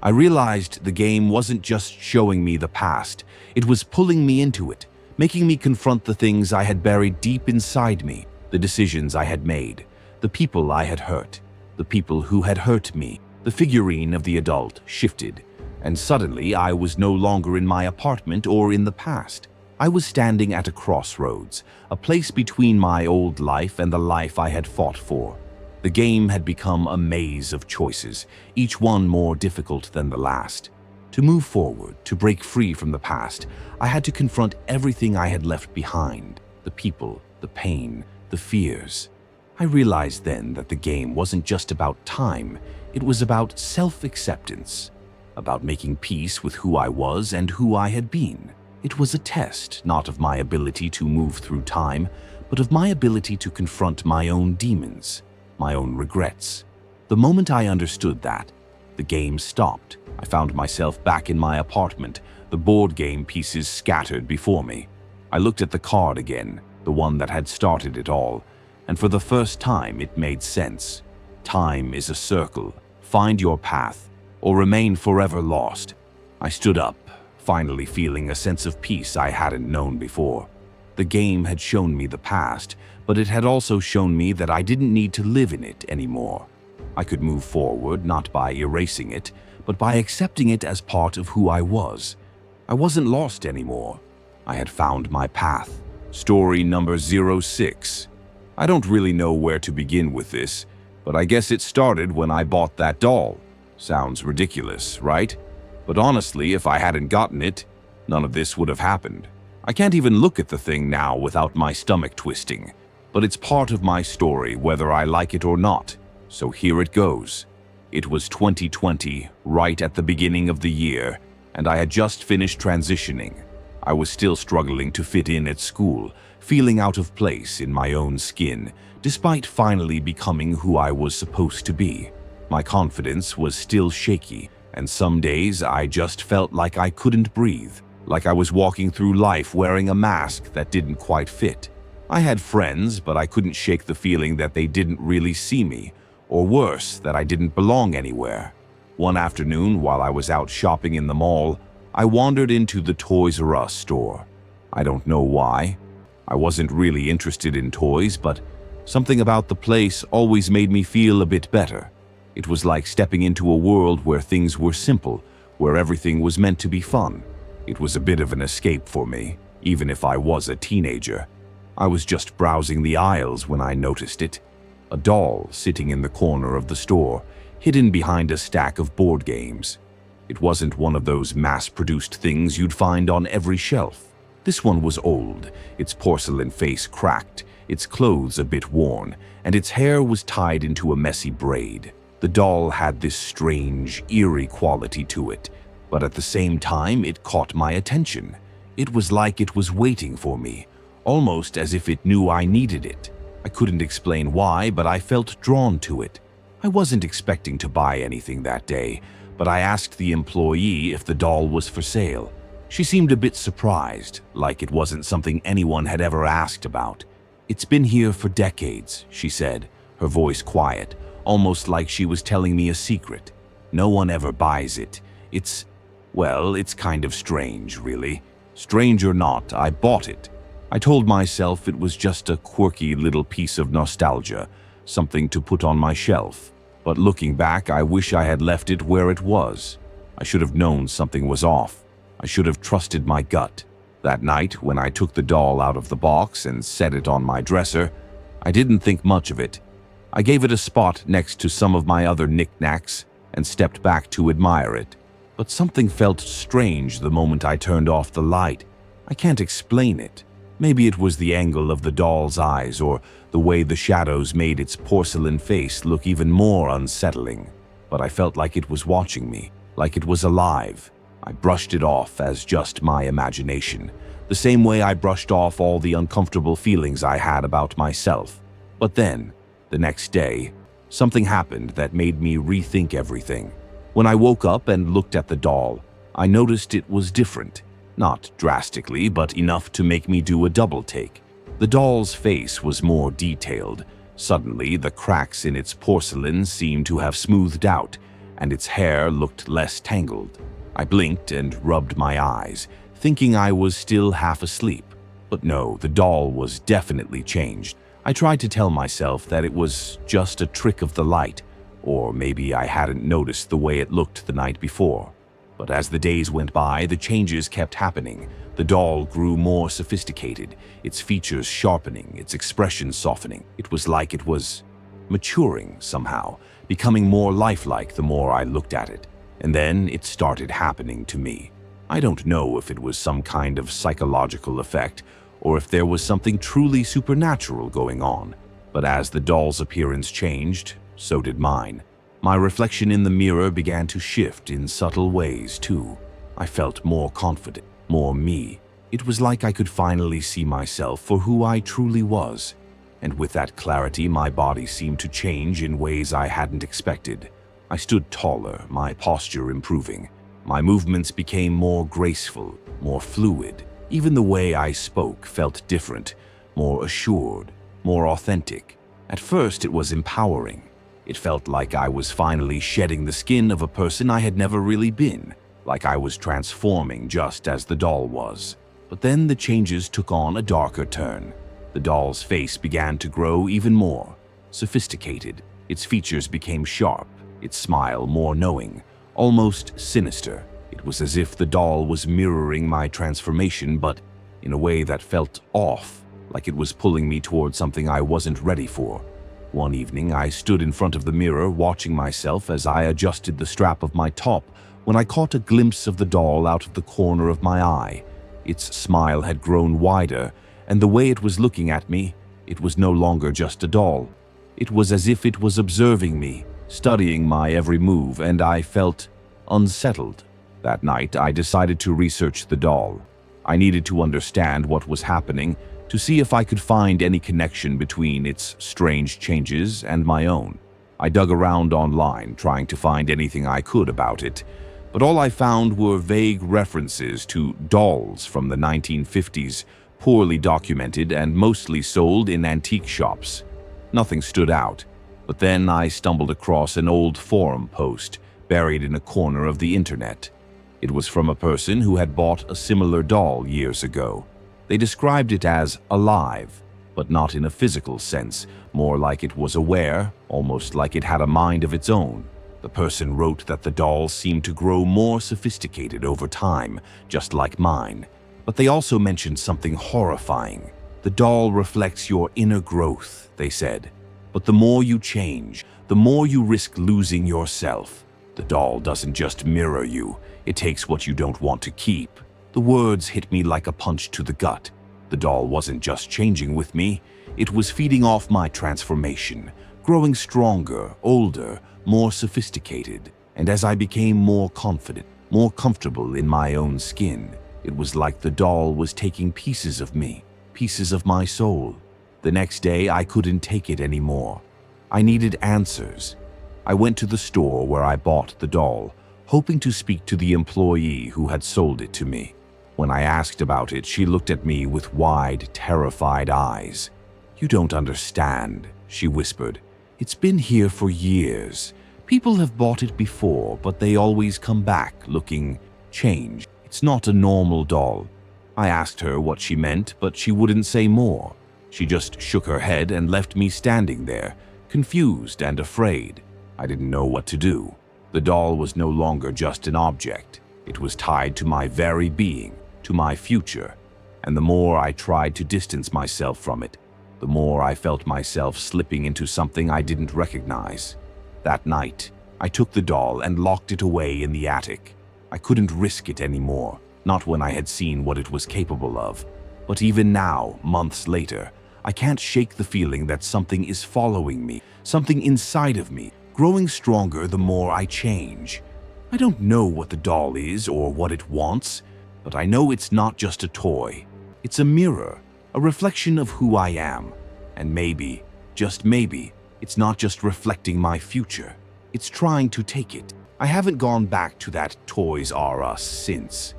I realized the game wasn't just showing me the past, it was pulling me into it, making me confront the things I had buried deep inside me, the decisions I had made, the people I had hurt, the people who had hurt me. The figurine of the adult shifted, and suddenly I was no longer in my apartment or in the past. I was standing at a crossroads, a place between my old life and the life I had fought for. The game had become a maze of choices, each one more difficult than the last. To move forward, to break free from the past, I had to confront everything I had left behind, the people, the pain, the fears. I realized then that the game wasn't just about time, it was about self-acceptance, about making peace with who I was and who I had been. It was a test, not of my ability to move through time, but of my ability to confront my own demons, my own regrets. The moment I understood that, the game stopped. I found myself back in my apartment, the board game pieces scattered before me. I looked at the card again, the one that had started it all, and for the first time it made sense. Time is a circle. Find your path, or remain forever lost. I stood up, finally feeling a sense of peace I hadn't known before. The game had shown me the past, but it had also shown me that I didn't need to live in it anymore. I could move forward not by erasing it, but by accepting it as part of who I was. I wasn't lost anymore. I had found my path. Story number 06. I don't really know where to begin with this, but I guess it started when I bought that doll. Sounds ridiculous, right? But honestly, if I hadn't gotten it, none of this would have happened. I can't even look at the thing now without my stomach twisting, but it's part of my story whether I like it or not. So here it goes. It was 2020, right at the beginning of the year, and I had just finished transitioning. I was still struggling to fit in at school, feeling out of place in my own skin, despite finally becoming who I was supposed to be. My confidence was still shaky, and some days I just felt like I couldn't breathe, like I was walking through life wearing a mask that didn't quite fit. I had friends, but I couldn't shake the feeling that they didn't really see me, or worse, that I didn't belong anywhere. One afternoon, while I was out shopping in the mall, I wandered into the Toys R Us store. I don't know why. I wasn't really interested in toys, but something about the place always made me feel a bit better. It was like stepping into a world where things were simple, where everything was meant to be fun. It was a bit of an escape for me, even if I was a teenager. I was just browsing the aisles when I noticed it. A doll sitting in the corner of the store, hidden behind a stack of board games. It wasn't one of those mass-produced things you'd find on every shelf. This one was old, its porcelain face cracked, its clothes a bit worn, and its hair was tied into a messy braid. The doll had this strange, eerie quality to it, but at the same time it caught my attention. It was like it was waiting for me, almost as if it knew I needed it. I couldn't explain why, but I felt drawn to it. I wasn't expecting to buy anything that day, but I asked the employee if the doll was for sale. She seemed a bit surprised, like it wasn't something anyone had ever asked about. "It's been here for decades," she said, her voice quiet, almost like she was telling me a secret. "No one ever buys it. It's kind of strange, really. Strange or not, I bought it." I told myself it was just a quirky little piece of nostalgia, something to put on my shelf. But looking back, I wish I had left it where it was. I should have known something was off. I should have trusted my gut. That night, when I took the doll out of the box and set it on my dresser, I didn't think much of it. I gave it a spot next to some of my other knickknacks and stepped back to admire it. But something felt strange the moment I turned off the light. I can't explain it. Maybe it was the angle of the doll's eyes or the way the shadows made its porcelain face look even more unsettling. But I felt like it was watching me, like it was alive. I brushed it off as just my imagination, the same way I brushed off all the uncomfortable feelings I had about myself. But then, the next day, something happened that made me rethink everything. When I woke up and looked at the doll, I noticed it was different. Not drastically, but enough to make me do a double take. The doll's face was more detailed, Suddenly, the cracks in its porcelain seemed to have smoothed out, and its hair looked less tangled. I blinked and rubbed my eyes, thinking I was still half asleep. But no, the doll was definitely changed. I tried to tell myself that it was just a trick of the light, or maybe I hadn't noticed the way it looked the night before. But as the days went by, the changes kept happening. The doll grew more sophisticated, its features sharpening, its expression softening. It was like it was maturing somehow, becoming more lifelike the more I looked at it. And then it started happening to me. I don't know if it was some kind of psychological effect, or if there was something truly supernatural going on. But as the doll's appearance changed, so did mine. My reflection in the mirror began to shift in subtle ways, too. I felt more confident, more me. It was like I could finally see myself for who I truly was. And with that clarity, my body seemed to change in ways I hadn't expected. I stood taller, my posture improving. My movements became more graceful, more fluid. Even the way I spoke felt different, more assured, more authentic. At first, it was empowering. It felt like I was finally shedding the skin of a person I had never really been, like I was transforming just as the doll was. But then the changes took on a darker turn. The doll's face began to grow even more sophisticated. Its features became sharp, its smile more knowing, almost sinister. It was as if the doll was mirroring my transformation, but in a way that felt off, like it was pulling me toward something I wasn't ready for. One evening, I stood in front of the mirror watching myself as I adjusted the strap of my top when I caught a glimpse of the doll out of the corner of my eye. Its smile had grown wider, and the way it was looking at me, it was no longer just a doll. It was as if it was observing me, studying my every move, and I felt unsettled. That night, I decided to research the doll. I needed to understand what was happening, to see if I could find any connection between its strange changes and my own. I dug around online, trying to find anything I could about it, but all I found were vague references to dolls from the 1950s, poorly documented and mostly sold in antique shops. Nothing stood out, but then I stumbled across an old forum post buried in a corner of the internet. It was from a person who had bought a similar doll years ago. They described it as alive, but not in a physical sense, more like it was aware, almost like it had a mind of its own. The person wrote that the doll seemed to grow more sophisticated over time, just like mine. But they also mentioned something horrifying. The doll reflects your inner growth, they said. But the more you change, the more you risk losing yourself. The doll doesn't just mirror you, it takes what you don't want to keep. The words hit me like a punch to the gut. The doll wasn't just changing with me, it was feeding off my transformation, growing stronger, older, more sophisticated. And as I became more confident, more comfortable in my own skin, it was like the doll was taking pieces of me, pieces of my soul. The next day, I couldn't take it anymore. I needed answers. I went to the store where I bought the doll, hoping to speak to the employee who had sold it to me. When I asked about it, she looked at me with wide, terrified eyes. "You don't understand," she whispered. "It's been here for years. People have bought it before, but they always come back looking changed. It's not a normal doll." I asked her what she meant, but she wouldn't say more. She just shook her head and left me standing there, confused and afraid. I didn't know what to do. The doll was no longer just an object. It was tied to my very being, to my future. And the more I tried to distance myself from it, the more I felt myself slipping into something I didn't recognize. That night, I took the doll and locked it away in the attic. I couldn't risk it anymore, not when I had seen what it was capable of. But even now, months later, I can't shake the feeling that something is following me, something inside of me, growing stronger the more I change. I don't know what the doll is or what it wants, but I know it's not just a toy. It's a mirror, a reflection of who I am. And maybe, just maybe, it's not just reflecting my future. It's trying to take it. I haven't gone back to that Toys R Us since.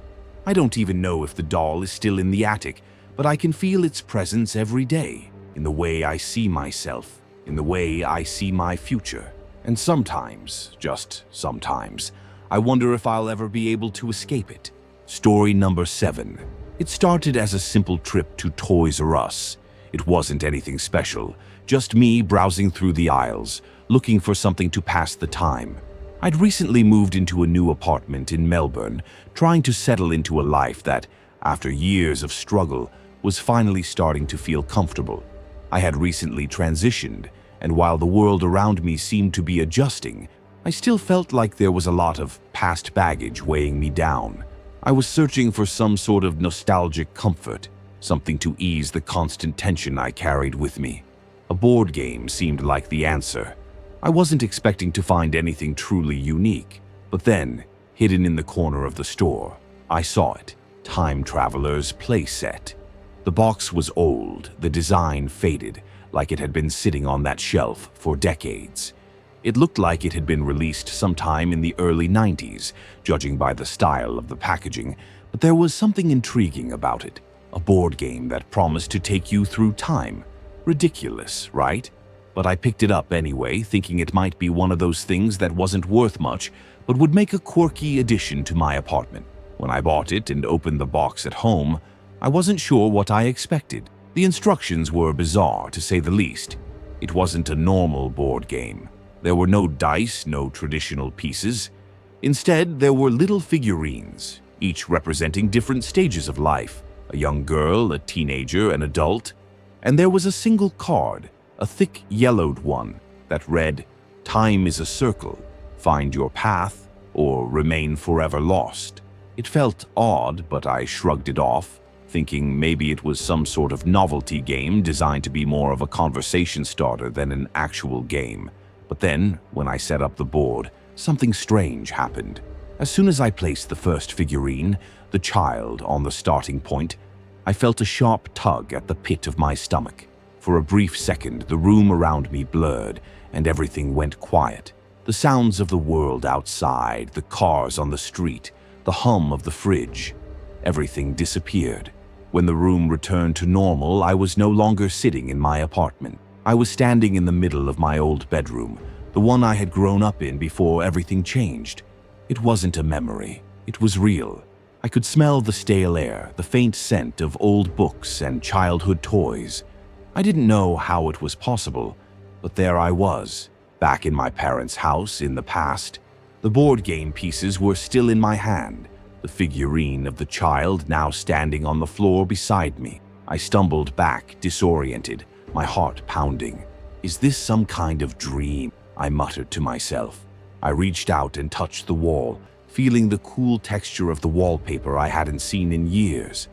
I don't even know if the doll is still in the attic, but I can feel its presence every day, in the way I see myself, in the way I see my future. And sometimes, just sometimes, I wonder if I'll ever be able to escape it. Story number 7. It started as a simple trip to Toys R Us. It wasn't anything special, just me browsing through the aisles, looking for something to pass the time. I'd recently moved into a new apartment in Melbourne, trying to settle into a life that, after years of struggle, was finally starting to feel comfortable. I had recently transitioned, and while the world around me seemed to be adjusting, I still felt like there was a lot of past baggage weighing me down. I was searching for some sort of nostalgic comfort, something to ease the constant tension I carried with me. A board game seemed like the answer. I wasn't expecting to find anything truly unique, but then, hidden in the corner of the store, I saw it. Time Traveler's playset. The box was old, the design faded, like it had been sitting on that shelf for decades. It looked like it had been released sometime in the early 90s, judging by the style of the packaging, but there was something intriguing about it. A board game that promised to take you through time. Ridiculous, right? But I picked it up anyway, thinking it might be one of those things that wasn't worth much, but would make a quirky addition to my apartment. When I bought it and opened the box at home, I wasn't sure what I expected. The instructions were bizarre, to say the least. It wasn't a normal board game. There were no dice, no traditional pieces. Instead, there were little figurines, each representing different stages of life. A young girl, a teenager, an adult. And there was a single card, a thick yellowed one, that read, "Time is a circle. Find your path or remain forever lost." It felt odd, but I shrugged it off, thinking maybe it was some sort of novelty game designed to be more of a conversation starter than an actual game. But then, when I set up the board, something strange happened. As soon as I placed the first figurine, the child, on the starting point, I felt a sharp tug at the pit of my stomach. For a brief second, the room around me blurred, and everything went quiet. The sounds of the world outside, the cars on the street, the hum of the fridge, everything disappeared. When the room returned to normal, I was no longer sitting in my apartment. I was standing in the middle of my old bedroom, the one I had grown up in before everything changed. It wasn't a memory. It was real. I could smell the stale air, the faint scent of old books and childhood toys. I didn't know how it was possible, but there I was, back in my parents' house in the past. The board game pieces were still in my hand, the figurine of the child now standing on the floor beside me. I stumbled back, disoriented, my heart pounding. Is this some kind of dream? I muttered to myself. I reached out and touched the wall, feeling the cool texture of the wallpaper I hadn't seen in years.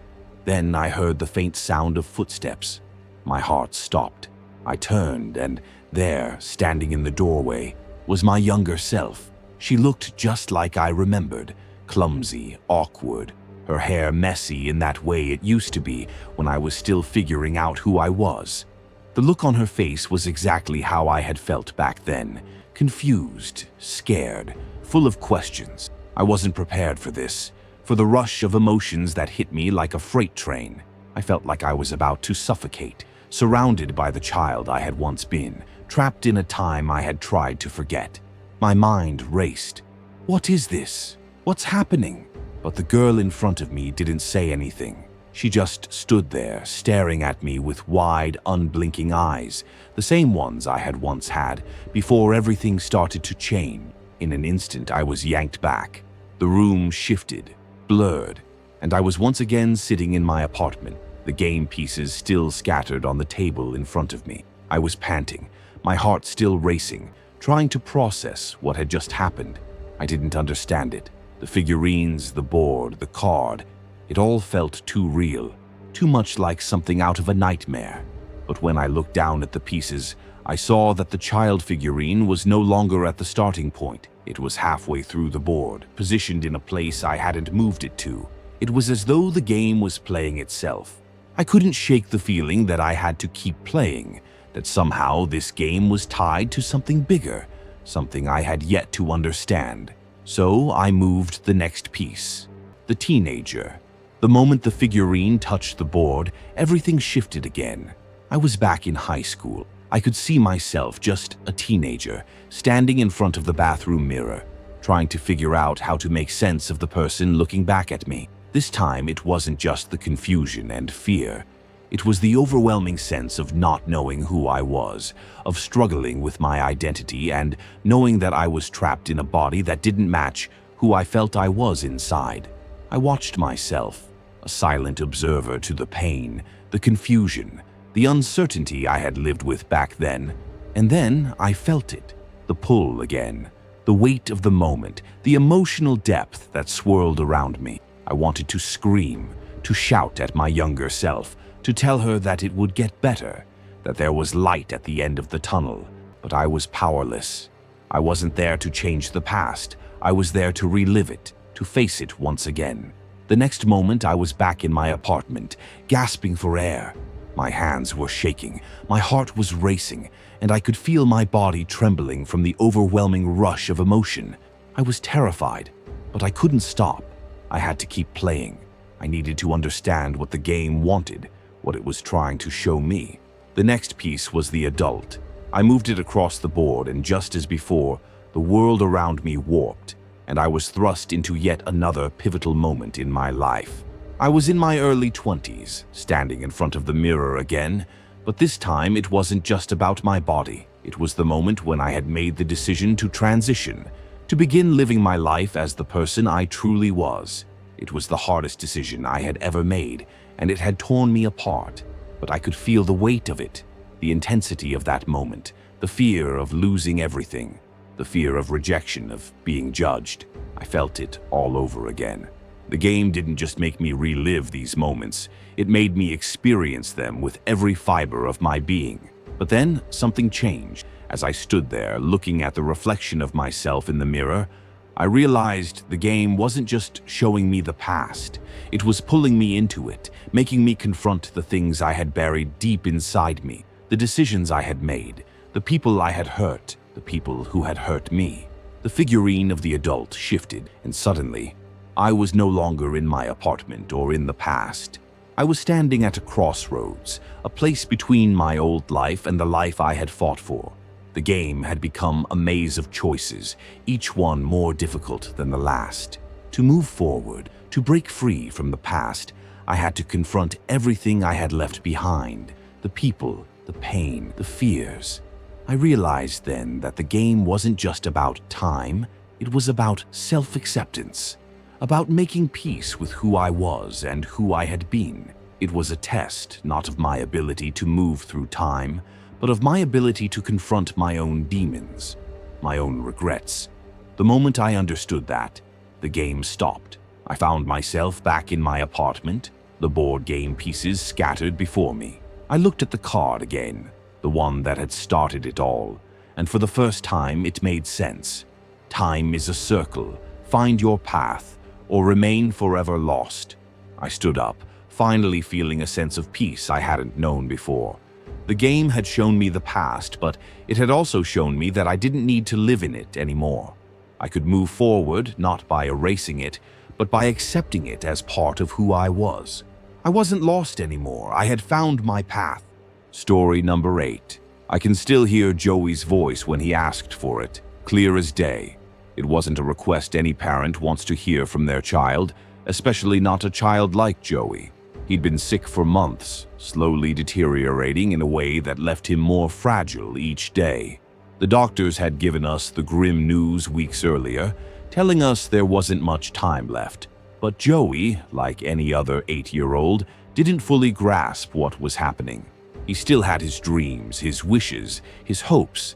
Then I heard the faint sound of footsteps. My heart stopped. I turned, and there, standing in the doorway, was my younger self. She looked just like I remembered, clumsy, awkward, her hair messy in that way it used to be when I was still figuring out who I was. The look on her face was exactly how I had felt back then, confused, scared, full of questions. I wasn't prepared for this, for the rush of emotions that hit me like a freight train. I felt like I was about to suffocate, surrounded by the child I had once been, trapped in a time I had tried to forget. My mind raced. What is this? What's happening? But the girl in front of me didn't say anything. She just stood there, staring at me with wide, unblinking eyes, the same ones I had once had, before everything started to change. In an instant, I was yanked back. The room shifted, blurred, and I was once again sitting in my apartment, the game pieces still scattered on the table in front of me. I was panting, my heart still racing, trying to process what had just happened. I didn't understand it. The figurines, the board, the card, it all felt too real, too much like something out of a nightmare. But when I looked down at the pieces, I saw that the child figurine was no longer at the starting point. It was halfway through the board, positioned in a place I hadn't moved it to. It was as though the game was playing itself. I couldn't shake the feeling that I had to keep playing, that somehow this game was tied to something bigger, something I had yet to understand. So I moved the next piece. The teenager. The moment the figurine touched the board, everything shifted again. I was back in high school. I could see myself, just a teenager, standing in front of the bathroom mirror, trying to figure out how to make sense of the person looking back at me. This time, it wasn't just the confusion and fear. It was the overwhelming sense of not knowing who I was, of struggling with my identity and knowing that I was trapped in a body that didn't match who I felt I was inside. I watched myself, a silent observer to the pain, the confusion, the uncertainty I had lived with back then. And then I felt it, the pull again, the weight of the moment, the emotional depth that swirled around me. I wanted to scream, to shout at my younger self, to tell her that it would get better, that there was light at the end of the tunnel, but I was powerless. I wasn't there to change the past. I was there to relive it, to face it once again. The next moment, I was back in my apartment, gasping for air. My hands were shaking, my heart was racing, and I could feel my body trembling from the overwhelming rush of emotion. I was terrified, but I couldn't stop. I had to keep playing. I needed to understand what the game wanted, what it was trying to show me. The next piece was the adult. I moved it across the board, and just as before, the world around me warped, and I was thrust into yet another pivotal moment in my life. I was in my early 20s, standing in front of the mirror again, but this time it wasn't just about my body. It was the moment when I had made the decision to transition, to begin living my life as the person I truly was. It was the hardest decision I had ever made, and it had torn me apart, but I could feel the weight of it, the intensity of that moment, the fear of losing everything, the fear of rejection, of being judged. I felt it all over again. The game didn't just make me relive these moments, it made me experience them with every fiber of my being. But then something changed. As I stood there looking at the reflection of myself in the mirror, I realized the game wasn't just showing me the past. It was pulling me into it, making me confront the things I had buried deep inside me, the decisions I had made, the people I had hurt, the people who had hurt me. The figurine of the adult shifted, and suddenly, I was no longer in my apartment or in the past. I was standing at a crossroads, a place between my old life and the life I had fought for. The game had become a maze of choices, each one more difficult than the last. To move forward, to break free from the past, I had to confront everything I had left behind, the people, the pain, the fears. I realized then that the game wasn't just about time, it was about self-acceptance, about making peace with who I was and who I had been. It was a test, not of my ability to move through time, but of my ability to confront my own demons, my own regrets. The moment I understood that, the game stopped. I found myself back in my apartment, the board game pieces scattered before me. I looked at the card again, the one that had started it all, and for the first time it made sense. Time is a circle. Find your path, or remain forever lost. I stood up, finally feeling a sense of peace I hadn't known before. The game had shown me the past, but it had also shown me that I didn't need to live in it anymore. I could move forward, not by erasing it, but by accepting it as part of who I was. I wasn't lost anymore. I had found my path. Story number 8. I can still hear Joey's voice when he asked for it, clear as day. It wasn't a request any parent wants to hear from their child, especially not a child like Joey. He'd been sick for months, slowly deteriorating in a way that left him more fragile each day. The doctors had given us the grim news weeks earlier, telling us there wasn't much time left. But Joey, like any other 8-year-old, didn't fully grasp what was happening. He still had his dreams, his wishes, his hopes.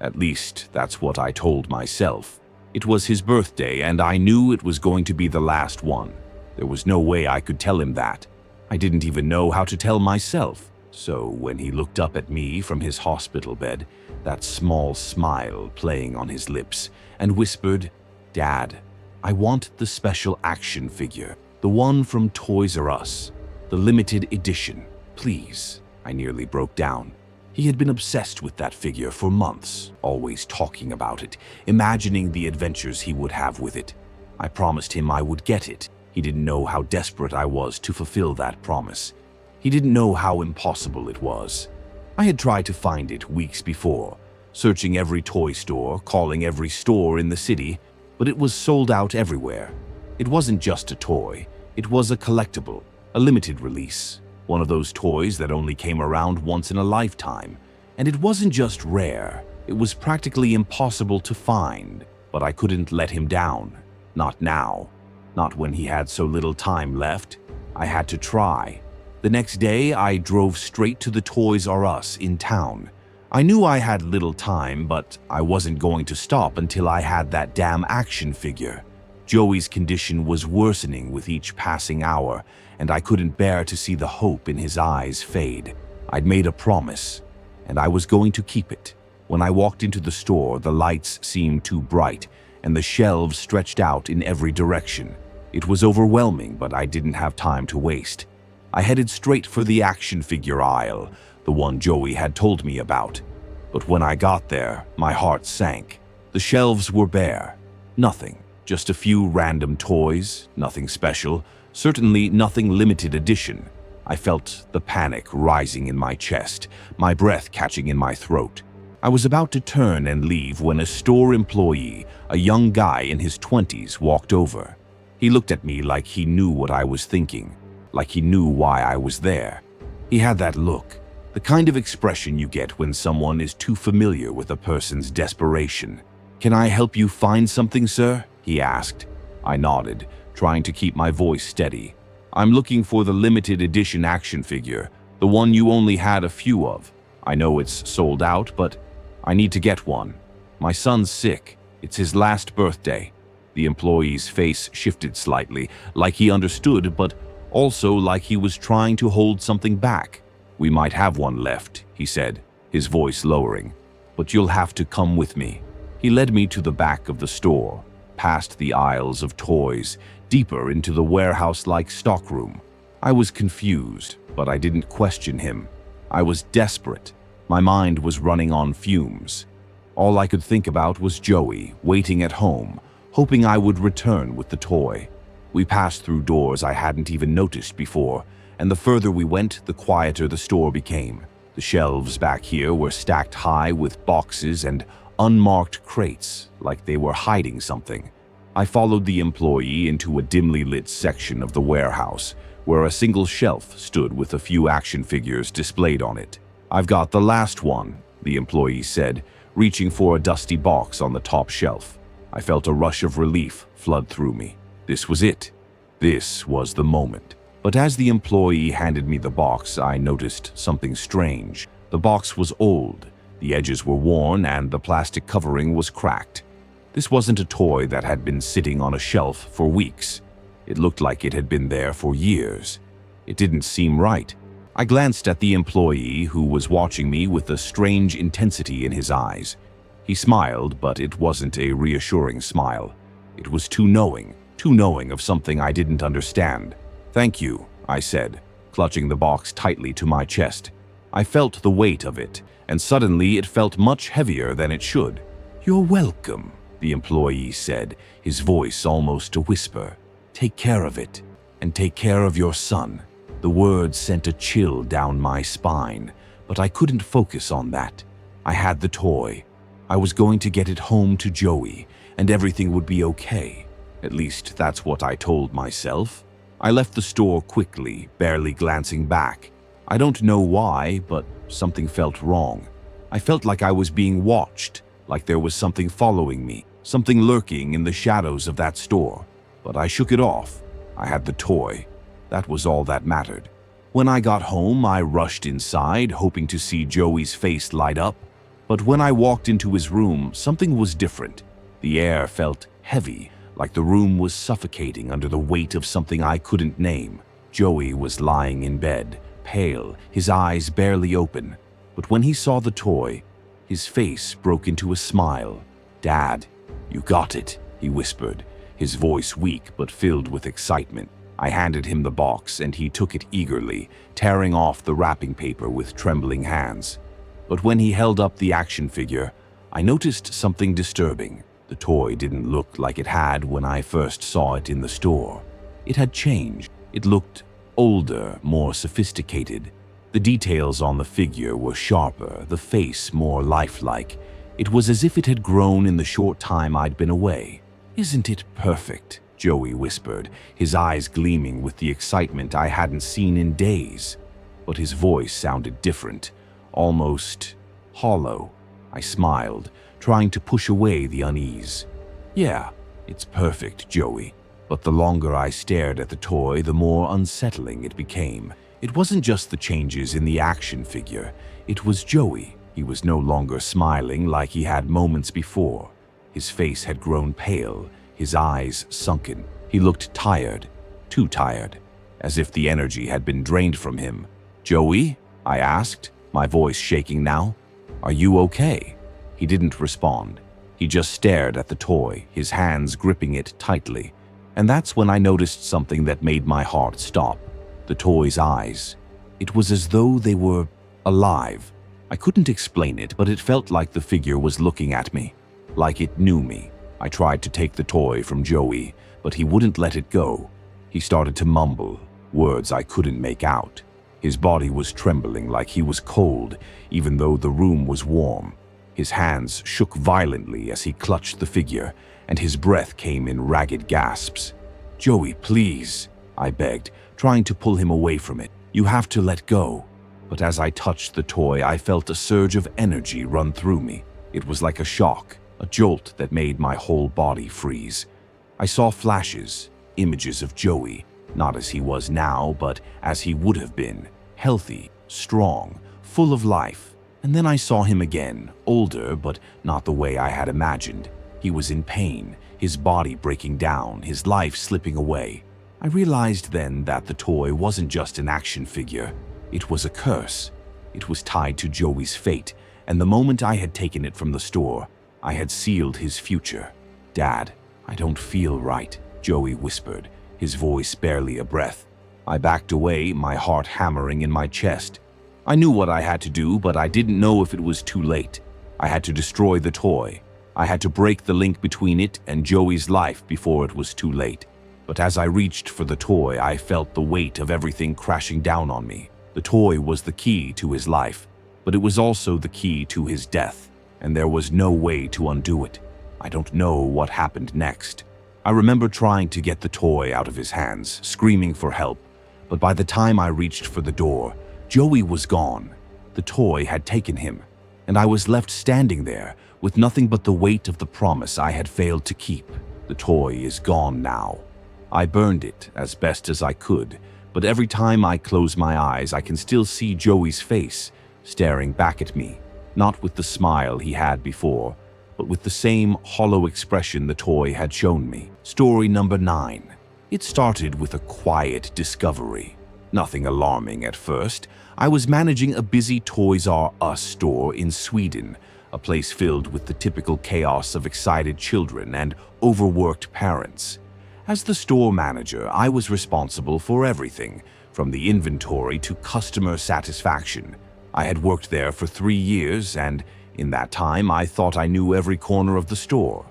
At least, that's what I told myself. It was his birthday, and I knew it was going to be the last one. There was no way I could tell him that. I didn't even know how to tell myself. So when he looked up at me from his hospital bed, that small smile playing on his lips, and whispered, "Dad, I want the special action figure, the one from Toys R Us, the limited edition, please." I nearly broke down. He had been obsessed with that figure for months, always talking about it, imagining the adventures he would have with it. I promised him I would get it. He didn't know how desperate I was to fulfill that promise. He didn't know how impossible it was. I had tried to find it weeks before, searching every toy store, calling every store in the city, but it was sold out everywhere. It wasn't just a toy, it was a collectible, a limited release, one of those toys that only came around once in a lifetime. And it wasn't just rare, it was practically impossible to find. But I couldn't let him down. Not now. Not when he had so little time left. I had to try. The next day, I drove straight to the Toys R Us in town. I knew I had little time, but I wasn't going to stop until I had that damn action figure. Joey's condition was worsening with each passing hour, and I couldn't bear to see the hope in his eyes fade. I'd made a promise, and I was going to keep it. When I walked into the store, the lights seemed too bright, and the shelves stretched out in every direction. It was overwhelming, but I didn't have time to waste. I headed straight for the action figure aisle, the one Joey had told me about. But when I got there, my heart sank. The shelves were bare. Nothing. Just a few random toys, nothing special, certainly nothing limited edition. I felt the panic rising in my chest, my breath catching in my throat. I was about to turn and leave when a store employee, a young guy in his 20s, walked over. He looked at me like he knew what I was thinking, like he knew why I was there. He had that look, the kind of expression you get when someone is too familiar with a person's desperation. "Can I help you find something, sir?" he asked. I nodded, trying to keep my voice steady. "I'm looking for the limited edition action figure, the one you only had a few of. I know it's sold out, but I need to get one. My son's sick. It's his last birthday." The employee's face shifted slightly, like he understood, but also like he was trying to hold something back. "We might have one left," he said, his voice lowering, "but you'll have to come with me." He led me to the back of the store, past the aisles of toys, deeper into the warehouse-like stockroom. I was confused, but I didn't question him. I was desperate. My mind was running on fumes. All I could think about was Joey, waiting at home, hoping I would return with the toy. We passed through doors I hadn't even noticed before, and the further we went, the quieter the store became. The shelves back here were stacked high with boxes and unmarked crates, like they were hiding something. I followed the employee into a dimly lit section of the warehouse, where a single shelf stood with a few action figures displayed on it. "I've got the last one," the employee said, reaching for a dusty box on the top shelf. I felt a rush of relief flood through me. This was it. This was the moment. But as the employee handed me the box, I noticed something strange. The box was old, the edges were worn, and the plastic covering was cracked. This wasn't a toy that had been sitting on a shelf for weeks. It looked like it had been there for years. It didn't seem right. I glanced at the employee, who was watching me with a strange intensity in his eyes. He smiled, but it wasn't a reassuring smile. It was too knowing of something I didn't understand. "Thank you," I said, clutching the box tightly to my chest. I felt the weight of it, and suddenly it felt much heavier than it should. "You're welcome," the employee said, his voice almost a whisper. "Take care of it, and take care of your son." The words sent a chill down my spine, but I couldn't focus on that. I had the toy. I was going to get it home to Joey, and everything would be okay. At least that's what I told myself. I left the store quickly, barely glancing back. I don't know why, but something felt wrong. I felt like I was being watched, like there was something following me, something lurking in the shadows of that store. But I shook it off. I had the toy. That was all that mattered. When I got home, I rushed inside, hoping to see Joey's face light up. But when I walked into his room, something was different. The air felt heavy, like the room was suffocating under the weight of something I couldn't name. Joey was lying in bed, pale, his eyes barely open. But when he saw the toy, his face broke into a smile. "Dad, you got it," he whispered, his voice weak but filled with excitement. I handed him the box, and he took it eagerly, tearing off the wrapping paper with trembling hands. But when he held up the action figure, I noticed something disturbing. The toy didn't look like it had when I first saw it in the store. It had changed. It looked older, more sophisticated. The details on the figure were sharper, the face more lifelike. It was as if it had grown in the short time I'd been away. "Isn't it perfect?" Joey whispered, his eyes gleaming with the excitement I hadn't seen in days. But his voice sounded different, almost hollow. I smiled, trying to push away the unease. "Yeah, it's perfect, Joey." But the longer I stared at the toy, the more unsettling it became. It wasn't just the changes in the action figure. It was Joey. He was no longer smiling like he had moments before. His face had grown pale, his eyes sunken. He looked tired, too tired, as if the energy had been drained from him. "Joey?" I asked, my voice shaking now. "Are you okay?" He didn't respond. He just stared at the toy, his hands gripping it tightly. And that's when I noticed something that made my heart stop. The toy's eyes. It was as though they were alive. I couldn't explain it, but it felt like the figure was looking at me, like it knew me. I tried to take the toy from Joey, but he wouldn't let it go. He started to mumble, words I couldn't make out. His body was trembling like he was cold, even though the room was warm. His hands shook violently as he clutched the figure, and his breath came in ragged gasps. "Joey, please," I begged, trying to pull him away from it. "You have to let go." But as I touched the toy, I felt a surge of energy run through me. It was like a shock, a jolt that made my whole body freeze. I saw flashes, images of Joey, not as he was now, but as he would have been, healthy, strong, full of life. And then I saw him again, older, but not the way I had imagined. He was in pain, his body breaking down, his life slipping away. I realized then that the toy wasn't just an action figure. It was a curse. It was tied to Joey's fate, and the moment I had taken it from the store, I had sealed his future. "Dad, I don't feel right," Joey whispered, his voice barely a breath. I backed away, my heart hammering in my chest. I knew what I had to do, but I didn't know if it was too late. I had to destroy the toy. I had to break the link between it and Joey's life before it was too late. But as I reached for the toy, I felt the weight of everything crashing down on me. The toy was the key to his life, but it was also the key to his death, and there was no way to undo it. I don't know what happened next. I remember trying to get the toy out of his hands, screaming for help, but by the time I reached for the door, Joey was gone. The toy had taken him, and I was left standing there with nothing but the weight of the promise I had failed to keep. The toy is gone now. I burned it as best as I could, but every time I close my eyes, I can still see Joey's face staring back at me, not with the smile he had before, but with the same hollow expression the toy had shown me. Story number 9. It started with a quiet discovery. Nothing alarming at first. I was managing a busy Toys R Us store in Sweden, a place filled with the typical chaos of excited children and overworked parents. As the store manager, I was responsible for everything, from the inventory to customer satisfaction. I had worked there for 3 years, and in that time, I thought I knew every corner of the store.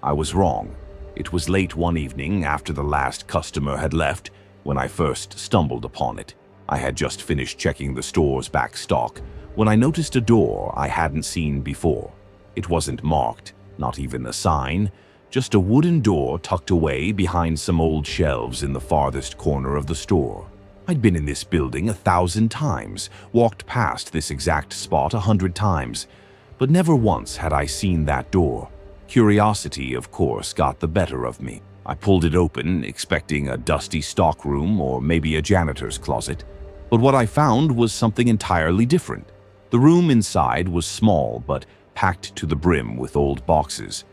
I was wrong. It was late one evening after the last customer had left when I first stumbled upon it. I had just finished checking the store's back stock when I noticed a door I hadn't seen before. It wasn't marked, not even a sign, just a wooden door tucked away behind some old shelves in the farthest corner of the store. I'd been in this building 1,000 times, walked past this exact spot 100 times, but never once had I seen that door. Curiosity, of course, got the better of me. I pulled it open, expecting a dusty stockroom or maybe a janitor's closet. But what I found was something entirely different. The room inside was small, but packed to the brim with old boxes.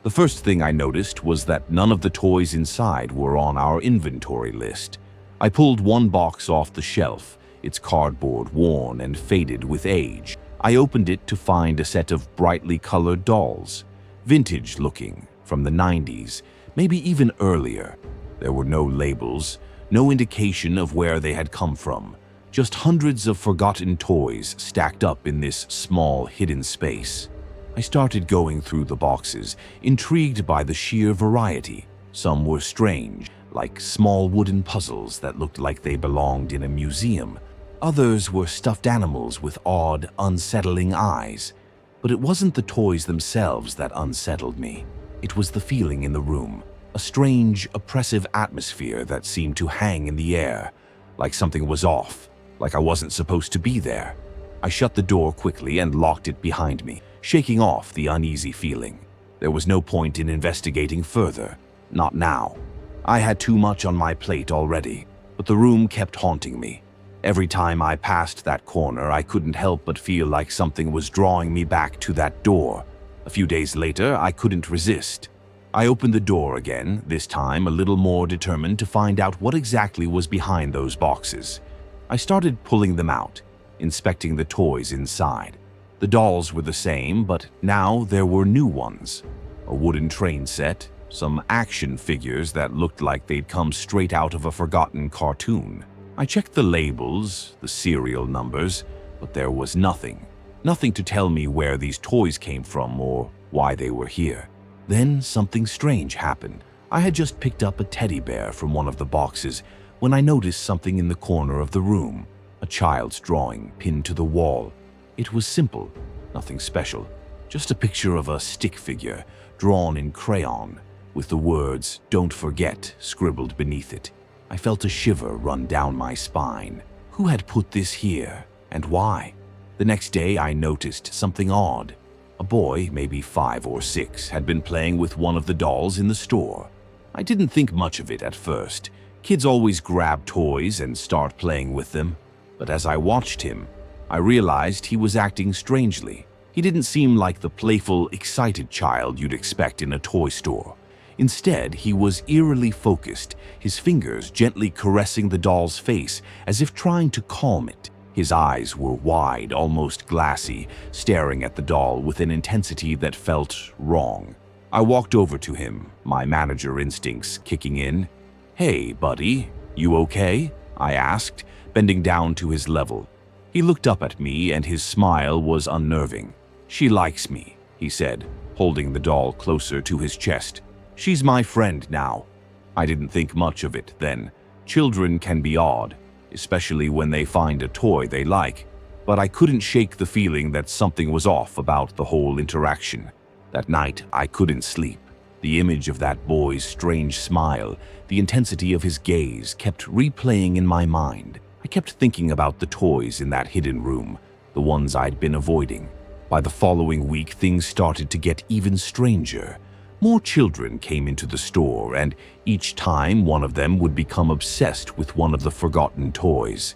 The first thing I noticed was that none of the toys inside were on our inventory list. I pulled one box off the shelf, its cardboard worn and faded with age. I opened it to find a set of brightly colored dolls, vintage-looking, from the 90s, maybe even earlier. There were no labels, no indication of where they had come from, just hundreds of forgotten toys stacked up in this small, hidden space. I started going through the boxes, intrigued by the sheer variety. Some were strange, like small wooden puzzles that looked like they belonged in a museum. Others were stuffed animals with odd, unsettling eyes. But it wasn't the toys themselves that unsettled me. It was the feeling in the room, a strange, oppressive atmosphere that seemed to hang in the air, like something was off, like I wasn't supposed to be there. I shut the door quickly and locked it behind me, shaking off the uneasy feeling. There was no point in investigating further. Not now. I had too much on my plate already, but the room kept haunting me. Every time I passed that corner, I couldn't help but feel like something was drawing me back to that door. A few days later, I couldn't resist. I opened the door again, this time a little more determined to find out what exactly was behind those boxes. I started pulling them out, inspecting the toys inside. The dolls were the same, but now there were new ones. A wooden train set, some action figures that looked like they'd come straight out of a forgotten cartoon. I checked the labels, the serial numbers, but there was nothing. Nothing to tell me where these toys came from or why they were here. Then something strange happened. I had just picked up a teddy bear from one of the boxes when I noticed something in the corner of the room, a child's drawing pinned to the wall. It was simple, nothing special, just a picture of a stick figure drawn in crayon with the words "Don't forget" scribbled beneath it. I felt a shiver run down my spine. Who had put this here and why? The next day I noticed something odd. A boy, maybe 5 or 6, had been playing with one of the dolls in the store. I didn't think much of it at first. Kids always grab toys and start playing with them. But as I watched him, I realized he was acting strangely. He didn't seem like the playful, excited child you'd expect in a toy store. Instead, he was eerily focused, his fingers gently caressing the doll's face as if trying to calm it. His eyes were wide, almost glassy, staring at the doll with an intensity that felt wrong. I walked over to him, my manager instincts kicking in. "Hey, buddy, you okay?" I asked, bending down to his level. He looked up at me and his smile was unnerving. "She likes me," he said, holding the doll closer to his chest. "She's my friend now." I didn't think much of it then. Children can be odd, especially when they find a toy they like, but I couldn't shake the feeling that something was off about the whole interaction. That night, I couldn't sleep. The image of that boy's strange smile, the intensity of his gaze, kept replaying in my mind. I kept thinking about the toys in that hidden room, the ones I'd been avoiding. By the following week, things started to get even stranger. More children came into the store, and each time one of them would become obsessed with one of the forgotten toys.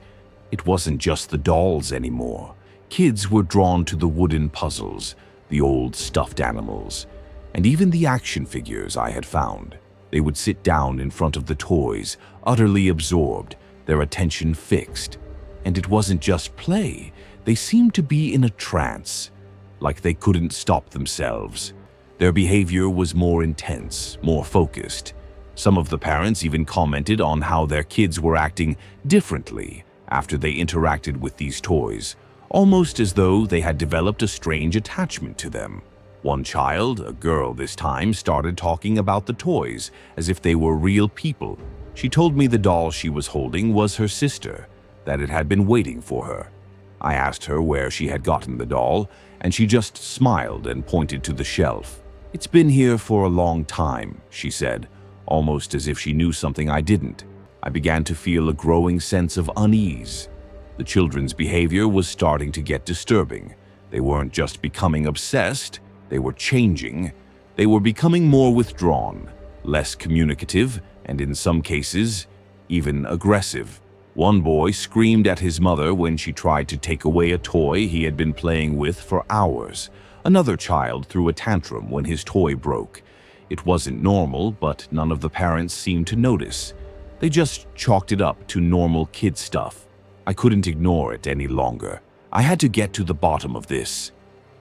It wasn't just the dolls anymore. Kids were drawn to the wooden puzzles, the old stuffed animals, and even the action figures I had found. They would sit down in front of the toys, utterly absorbed, their attention fixed. And it wasn't just play. They seemed to be in a trance, like they couldn't stop themselves. Their behavior was more intense, more focused. Some of the parents even commented on how their kids were acting differently after they interacted with these toys, almost as though they had developed a strange attachment to them. One child, a girl this time, started talking about the toys as if they were real people. She told me the doll she was holding was her sister, that it had been waiting for her. I asked her where she had gotten the doll, and she just smiled and pointed to the shelf. "It's been here for a long time," she said, almost as if she knew something I didn't. I began to feel a growing sense of unease. The children's behavior was starting to get disturbing. They weren't just becoming obsessed, they were changing. They were becoming more withdrawn, less communicative, and in some cases, even aggressive. One boy screamed at his mother when she tried to take away a toy he had been playing with for hours. Another child threw a tantrum when his toy broke. It wasn't normal, but none of the parents seemed to notice. They just chalked it up to normal kid stuff. I couldn't ignore it any longer. I had to get to the bottom of this.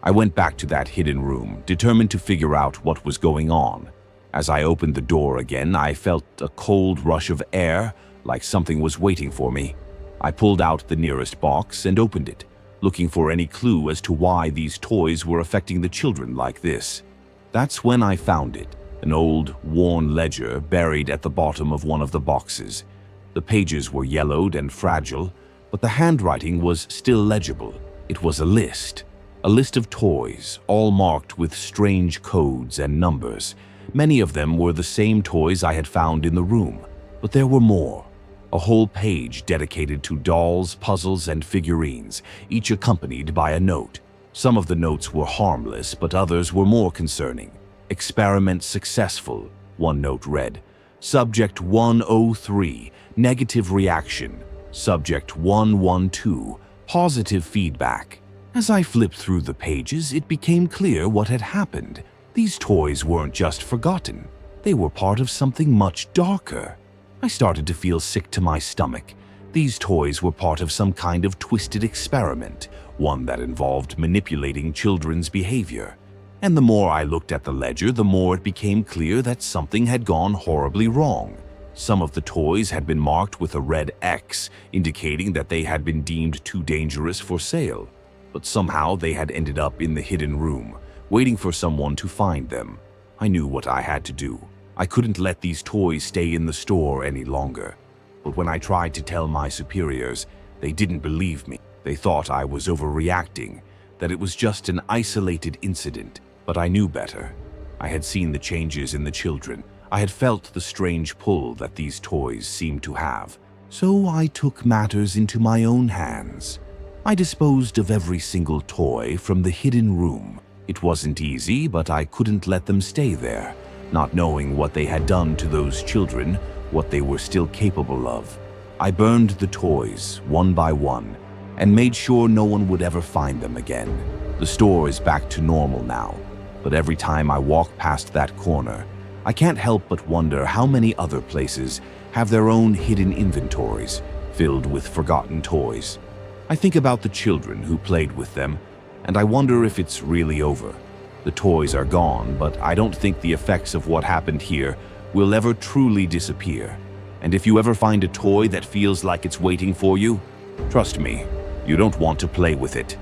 I went back to that hidden room, determined to figure out what was going on. As I opened the door again, I felt a cold rush of air, like something was waiting for me. I pulled out the nearest box and opened it, looking for any clue as to why these toys were affecting the children like this. That's when I found it, an old, worn ledger buried at the bottom of one of the boxes. The pages were yellowed and fragile, but the handwriting was still legible. It was a list of toys, all marked with strange codes and numbers. Many of them were the same toys I had found in the room, but there were more. A whole page dedicated to dolls, puzzles, and figurines, each accompanied by a note. Some of the notes were harmless, but others were more concerning. Experiment successful, one note read. Subject 103, negative reaction. Subject 112, positive feedback. As I flipped through the pages, it became clear what had happened. These toys weren't just forgotten. They were part of something much darker. I started to feel sick to my stomach. These toys were part of some kind of twisted experiment, one that involved manipulating children's behavior. And the more I looked at the ledger, the more it became clear that something had gone horribly wrong. Some of the toys had been marked with a red X, indicating that they had been deemed too dangerous for sale. But somehow they had ended up in the hidden room, waiting for someone to find them. I knew what I had to do. I couldn't let these toys stay in the store any longer. But when I tried to tell my superiors, they didn't believe me. They thought I was overreacting, that it was just an isolated incident. But I knew better. I had seen the changes in the children. I had felt the strange pull that these toys seemed to have. So I took matters into my own hands. I disposed of every single toy from the hidden room. It wasn't easy, but I couldn't let them stay there, not knowing what they had done to those children, what they were still capable of. I burned the toys, one by one, and made sure no one would ever find them again. The store is back to normal now, but every time I walk past that corner, I can't help but wonder how many other places have their own hidden inventories filled with forgotten toys. I think about the children who played with them, and I wonder if it's really over. The toys are gone, but I don't think the effects of what happened here will ever truly disappear. And if you ever find a toy that feels like it's waiting for you, trust me, you don't want to play with it.